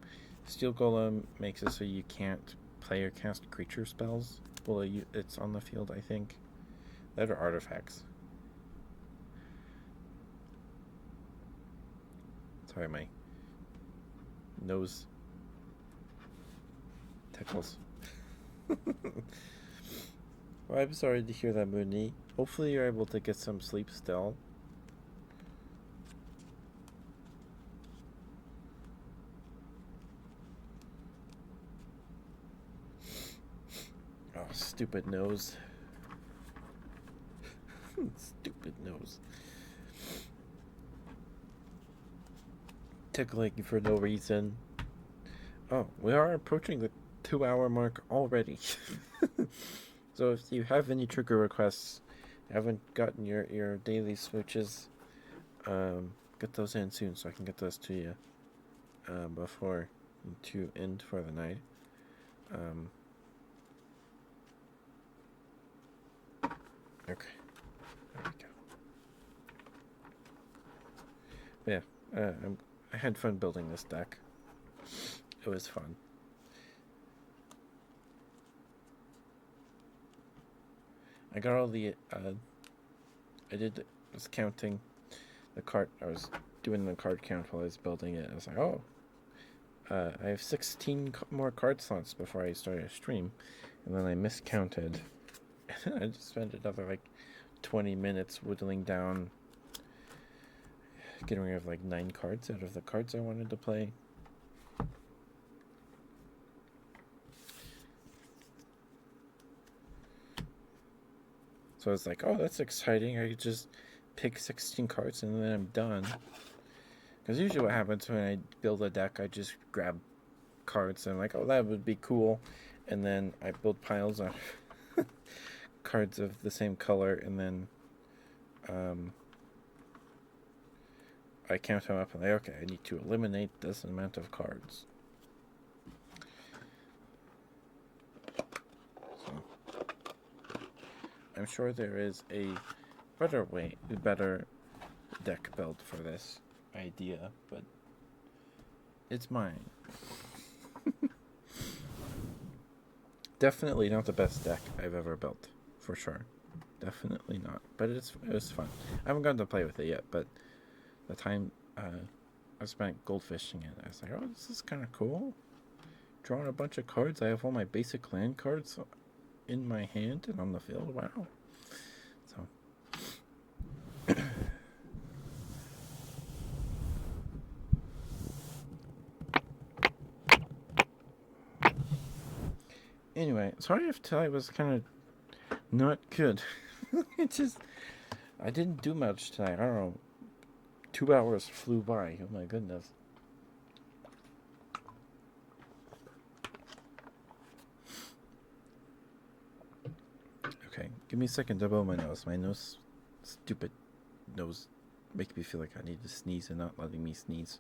Speaker 1: Steel Golem makes it so you can't play or cast creature spells. Well, it's on the field, I think. That are artifacts. Sorry, my nose tickles. Well, I'm sorry to hear that, Mooney. Hopefully you're able to get some sleep still. Oh, stupid nose. Stupid nose. Tickling for no reason. Oh, we are approaching the 2-hour mark already. So if you have any trigger requests, haven't gotten your daily switches, get those in soon so I can get those to you before to end for the night. Okay, there we go. But yeah, I had fun building this deck. It was fun. I got all the was counting the card. I was doing the card count while I was building it. I was like, oh, I have 16 more card slots before I start a stream, and then I miscounted. I just spent another like 20 minutes whittling down, getting rid of like 9 cards out of the cards I wanted to play. So I was like, oh, that's exciting. I could just pick 16 cards and then I'm done. Because usually what happens when I build a deck, I just grab cards and I'm like, oh, that would be cool. And then I build piles of cards of the same color, and then I count them up and like, okay, I need to eliminate this amount of cards. So I'm sure there is a better deck build for this idea, but it's mine. Definitely not the best deck I've ever built, for sure. Definitely not, but it was fun. I haven't gotten to play with it yet, but the time I spent goldfishing it, I was like, oh, this is kind of cool. Drawing a bunch of cards. I have all my basic land cards in my hand and on the field. Wow. So Anyway, sorry if today was kind of not good. it just I didn't do much today. I don't know. 2 hours flew by. Oh my goodness. Okay, give me a second to blow my nose. My nose, stupid nose, makes me feel like I need to sneeze and not letting me sneeze.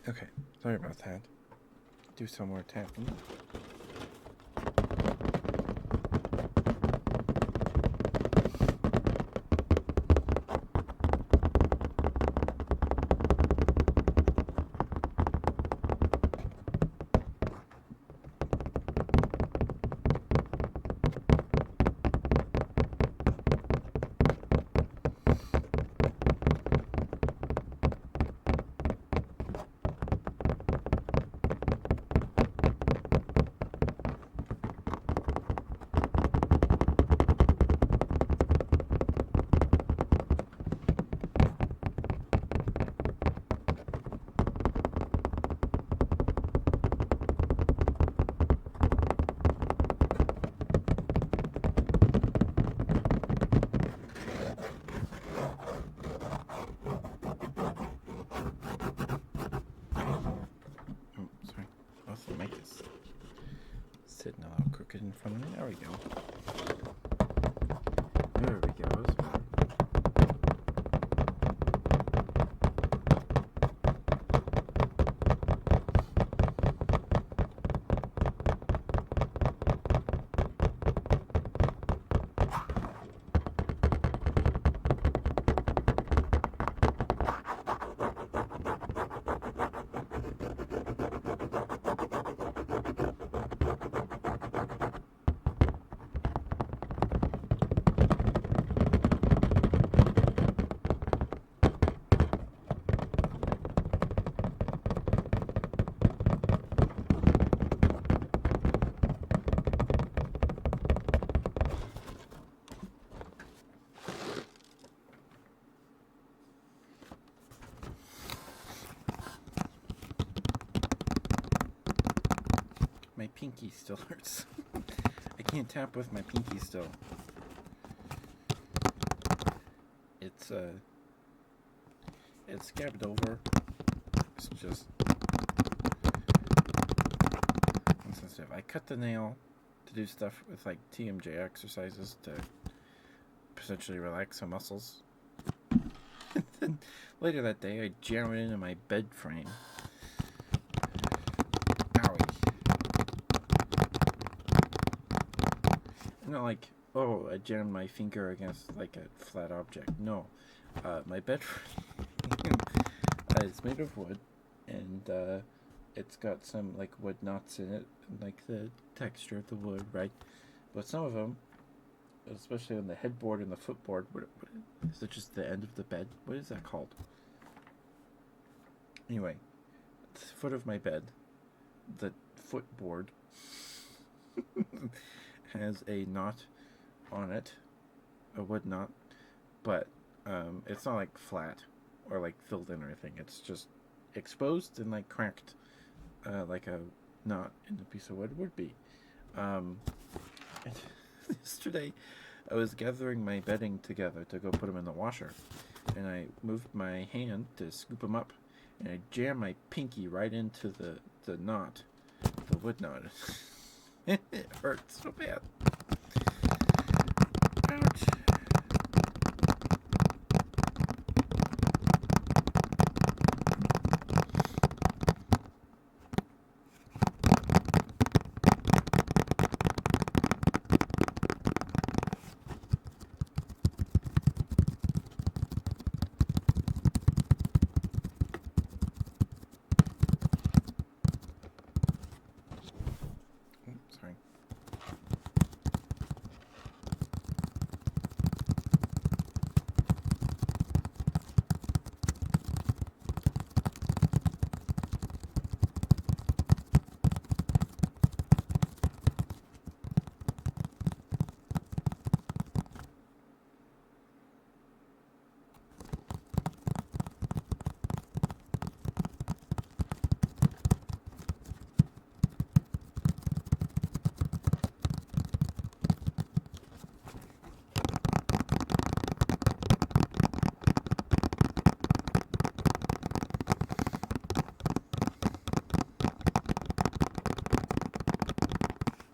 Speaker 1: Okay, sorry about that. Do some more tapping. Oh, sorry. Oh, the mic is sitting a little crooked in front of me. There we go. There we go. That's better. My pinky still hurts. I can't tap with my pinky still. It's scabbed over. It's just insensitive. I cut the nail to do stuff with like TMJ exercises to potentially relax some muscles. And then later that day, I jam it into my bed frame. Owie. Not like, oh, I jammed my finger against like a flat object. No. My bed frame is made of wood, and it's got some like wood knots in it, and, like the texture of the wood, right? But some of them, especially on the headboard and the footboard, what is it? Just the end of the bed? What is that called? Anyway, the foot of my bed, the footboard, has a knot on it, a wood knot, but it's not like flat or like filled in or anything. It's just exposed and like cracked, like a knot in a piece of wood would be. Um, Yesterday, I was gathering my bedding together to go put them in the washer, and I moved my hand to scoop them up, and I jammed my pinky right into the knot, the wood knot. It hurts so bad. Ouch.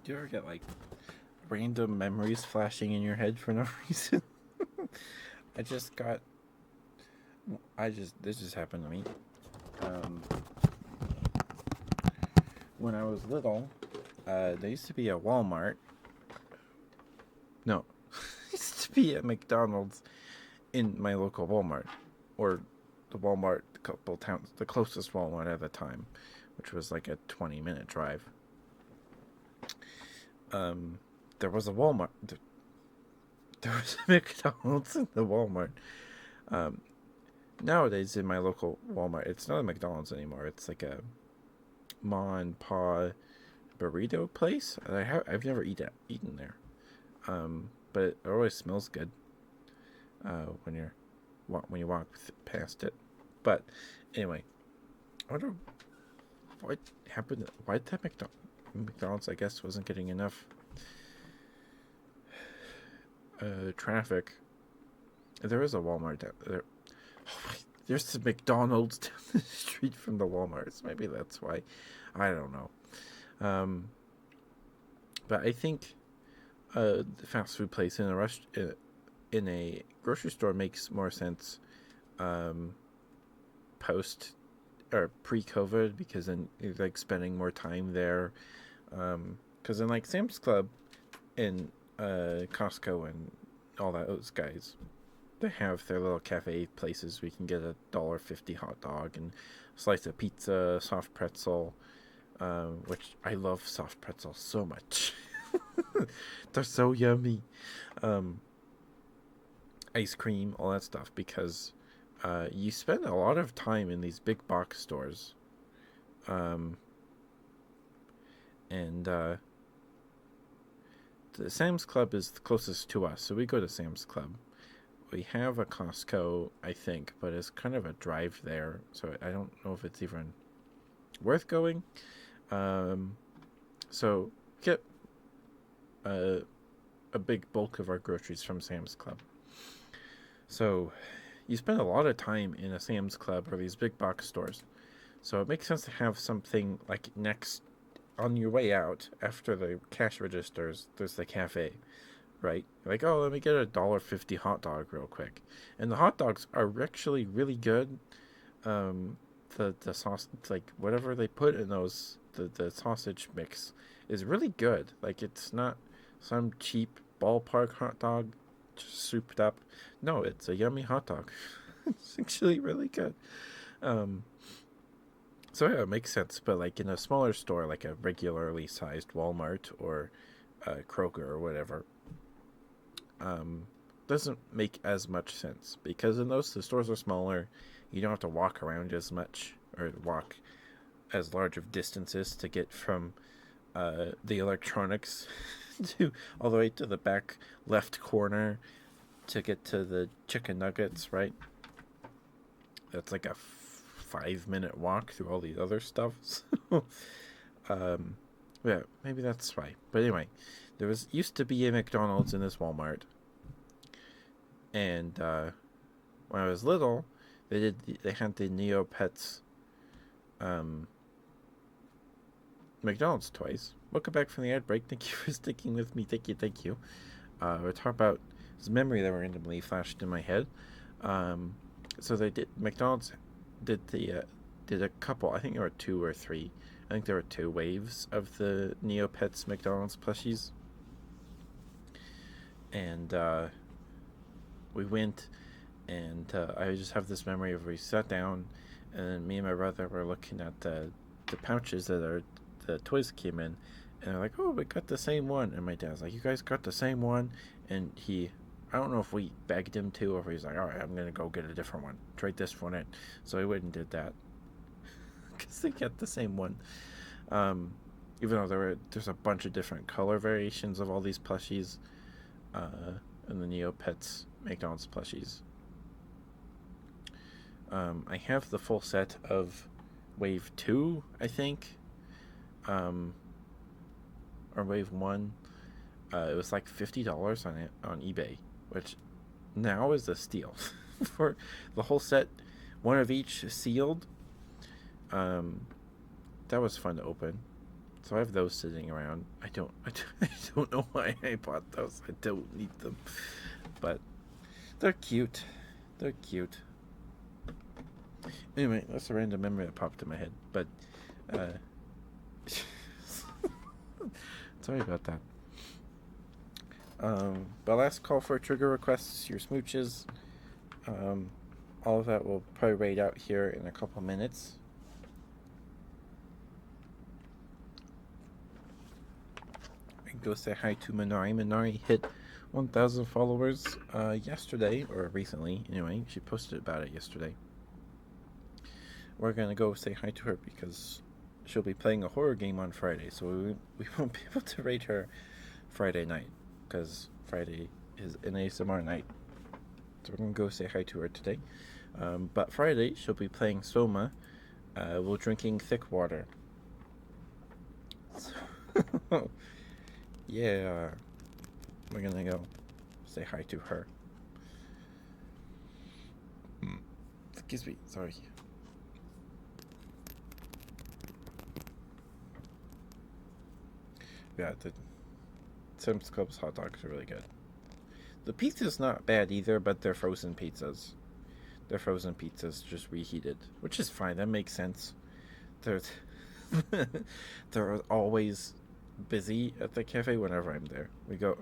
Speaker 1: Do you ever get like random memories flashing in your head for no reason? I just got. This just happened to me. Um, when I was little, there used to be a Walmart. No, there used to be a McDonald's in my local Walmart, or the Walmart, a couple towns, the closest Walmart at the time, which was like a 20-minute drive. There was a Walmart. There was a McDonald's in the Walmart. Um, Nowadays in my local Walmart, it's not a McDonald's anymore. It's like a ma and pa burrito place. I've never eaten there. But it always smells good when you walk past it. But anyway, I wonder what happened. Why did that McDonald's, I guess, wasn't getting enough traffic. There is a Walmart down there. Oh, there's the McDonald's down the street from the Walmarts. Maybe that's why. I don't know. But I think the fast food place in a grocery store makes more sense post or pre-COVID, because then you're like spending more time there. Because in like Sam's Club and Costco and all those guys, they have their little cafe places. We can get a $1.50 hot dog and a slice of pizza, soft pretzel, which I love soft pretzels so much. They're so yummy. Ice cream, all that stuff, because you spend a lot of time in these big box stores. And the Sam's Club is the closest to us, so we go to Sam's Club. We have a Costco, I think, but it's kind of a drive there, so I don't know if it's even worth going. So get a big bulk of our groceries from Sam's Club. So you spend a lot of time in a Sam's Club or these big box stores. So it makes sense to have something like next on your way out after the cash registers. There's the cafe, right? Like, oh, let me get a $1.50 hot dog real quick. And the hot dogs are actually really good. The sauce, it's like whatever they put in those, the sausage mix is really good. Like, it's not some cheap ballpark hot dog just souped up. No, it's a yummy hot dog. It's actually really good. So yeah, it makes sense. But like in a smaller store, like a regularly sized Walmart or Kroger or whatever, doesn't make as much sense, because in those the stores are smaller. You don't have to walk around as much or walk as large of distances to get from the electronics to all the way to the back left corner to get to the chicken nuggets, right? That's like a 5-minute walk through all the other stuff. Yeah, maybe that's why. But anyway, there used to be a McDonald's in this Walmart, and when I was little, they had the Neopets McDonald's toys. Welcome back from the ad break. Thank you for sticking with me. Thank you. We're talking about this memory that randomly flashed in my head. So McDonald's did a couple. I think there were 2 or 3. I think there were 2 waves of the Neopets McDonald's plushies, and we went, and I just have this memory of we sat down, and me and my brother were looking at the pouches that the toys came in, and they're like, oh, we got the same one. And my dad's like, you guys got the same one? And I don't know if we begged him to, or if he's like, all right, I'm going to go get a different one. Trade this one in. So he went and did that, because they got the same one. Even though there's a bunch of different color variations of all these plushies in the Neopets McDonald's plushies. I have the full set of Wave 2, I think. Or Wave 1. It was like $50 on eBay, which now is a steal for the whole set, one of each sealed. That was fun to open. So I have those sitting around. I don't know why I bought those. I don't need them, but they're cute. They're cute. Anyway, that's a random memory that popped in my head. But sorry about that. But last call for trigger requests, your smooches. All of that will probably raid out here in a couple minutes. Go say hi to Minari. Minari hit 1,000 followers yesterday, or recently. Anyway, she posted about it yesterday. We're gonna go say hi to her because she'll be playing a horror game on Friday, so we won't be able to raid her Friday night because Friday is an ASMR night. So we're gonna go say hi to her today. But Friday she'll be playing Soma while drinking thick water. So yeah, we're gonna go say hi to her. Excuse me, sorry. Yeah, the Sam's Club's hot dogs are really good. The pizza's not bad either, but they're frozen pizzas. They're frozen pizzas just reheated, which is fine. That makes sense. They're they're always busy at the cafe whenever I'm there. We go.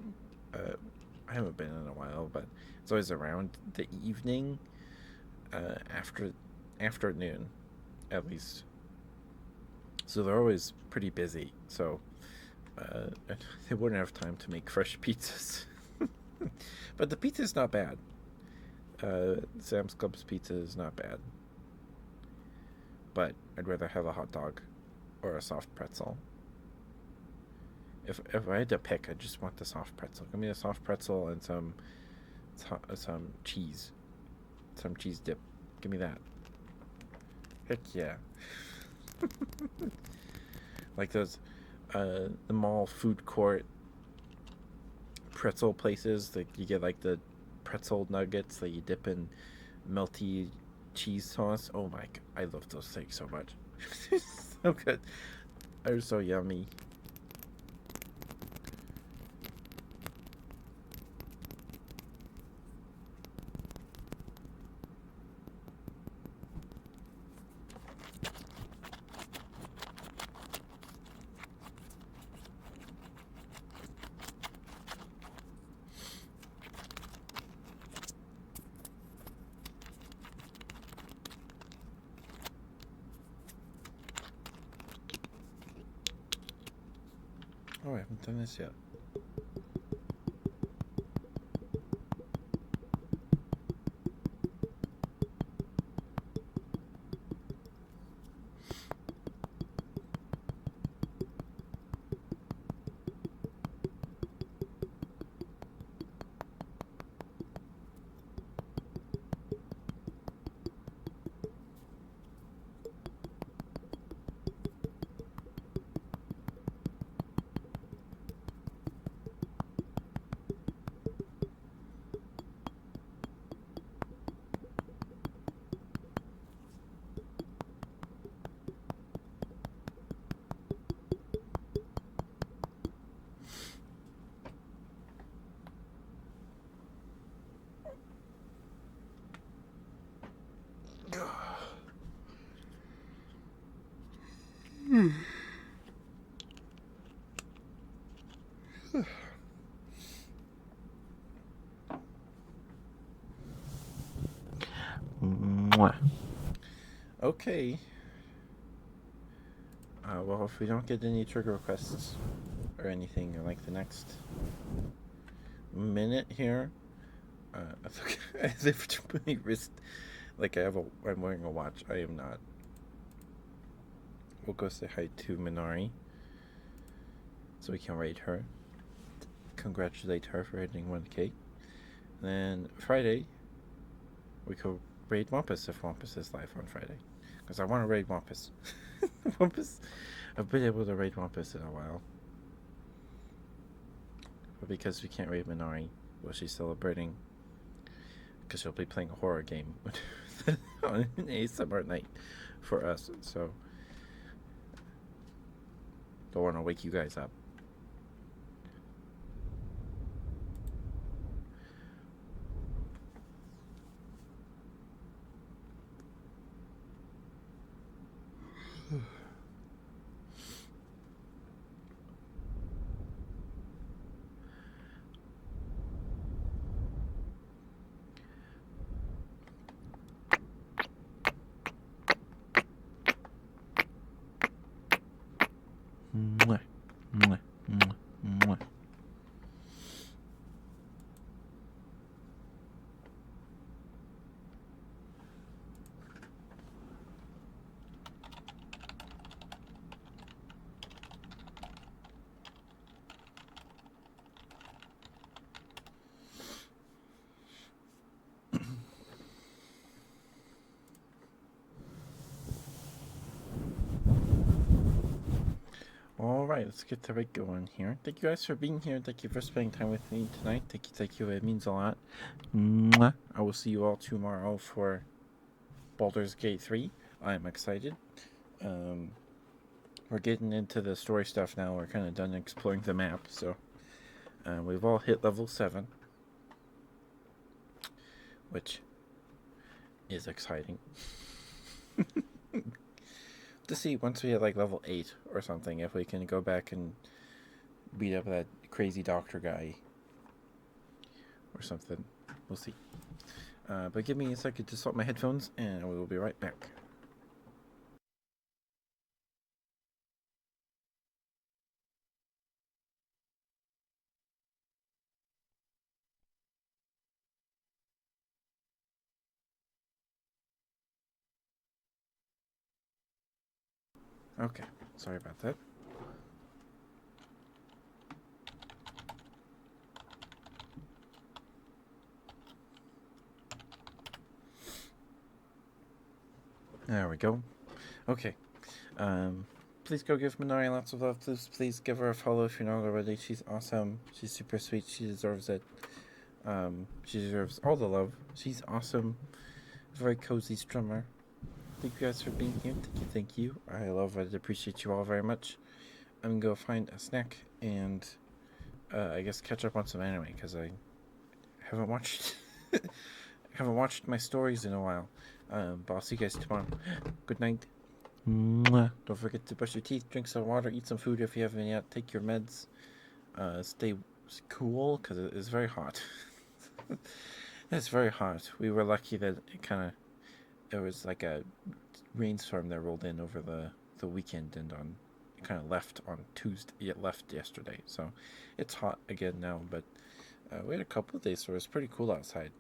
Speaker 1: I haven't been in a while, but it's always around the evening, afternoon, at least. So they're always pretty busy. So they wouldn't have time to make fresh pizzas. But the pizza is not bad. Sam's Club's pizza is not bad. But I'd rather have a hot dog or a soft pretzel. If I had to pick, I just want the soft pretzel. Give me a soft pretzel and some cheese. Some cheese dip. Give me that. Heck yeah. Like those the mall food court pretzel places that you get like the pretzel nuggets that you dip in melty cheese sauce. Oh my, I love those things so much. So good. They're so yummy. Oh, I haven't done this yet.
Speaker 2: Mwah.
Speaker 1: Okay. Well, if we don't get any trigger requests or anything in like the next minute here, as if my wrist, like I'm wearing a watch. I am not. We'll go say hi to Minari, so we can rate her, congratulate her for hitting 1K. And then Friday, we could raid Wampus if Wampus is live on Friday, because I want to raid Wampus. Wampus, I've been able to raid Wampus in a while, but because we can't raid Minari, well, she's celebrating because she'll be playing a horror game on an ASMR night for us. So Don't want to wake you guys up.
Speaker 2: Mwah, mwah, mwah, mwah.
Speaker 1: Alright, let's get the right going here. Thank you guys for being here. Thank you for spending time with me tonight. Thank you. It means a lot.
Speaker 2: Mwah.
Speaker 1: I will see you all tomorrow for Baldur's Gate 3. I am excited. We're getting into the story stuff now. We're kind of done exploring the map, so we've all hit level 7, which is exciting. To see once we hit like level 8 or something, if we can go back and beat up that crazy doctor guy or something. We'll see. But give me a second to swap my headphones, and we will be right back. Okay, sorry about that. There we go. Okay. Please go give Minari lots of love. Please give her a follow if you're not already. She's awesome. She's super sweet. She deserves it. She deserves all the love. She's awesome. Very cozy strummer. Thank you guys for being here. Thank you. I love and appreciate you all very much. I'm gonna go find a snack and I guess catch up on some anime because I haven't watched haven't watched my stories in a while. But I'll see you guys tomorrow. Good night.
Speaker 2: Mwah.
Speaker 1: Don't forget to brush your teeth, drink some water, eat some food if you haven't yet. Take your meds. Stay cool because it is very hot. It's very hot. We were lucky that it was like a rainstorm that rolled in over the weekend and kind of left on Tuesday. It left yesterday, so it's hot again now. But we had a couple of days where it was pretty cool outside.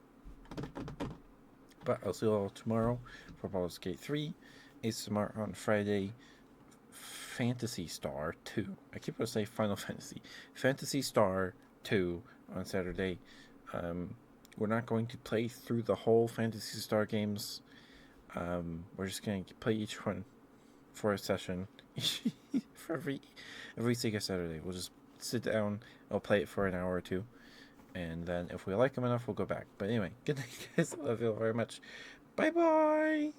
Speaker 1: But I'll see you all tomorrow for Baldur's Gate 3, ASMR on Friday, Phantasy Star 2. I keep on saying Final Fantasy. Phantasy Star 2 on Saturday. We're not going to play through the whole Phantasy Star games. We're just going to play each one for a session for every single Saturday. We'll just sit down, I'll play it for an hour or two, and then if we like them enough, we'll go back. But anyway, good night, guys. I love you all very much. Bye bye.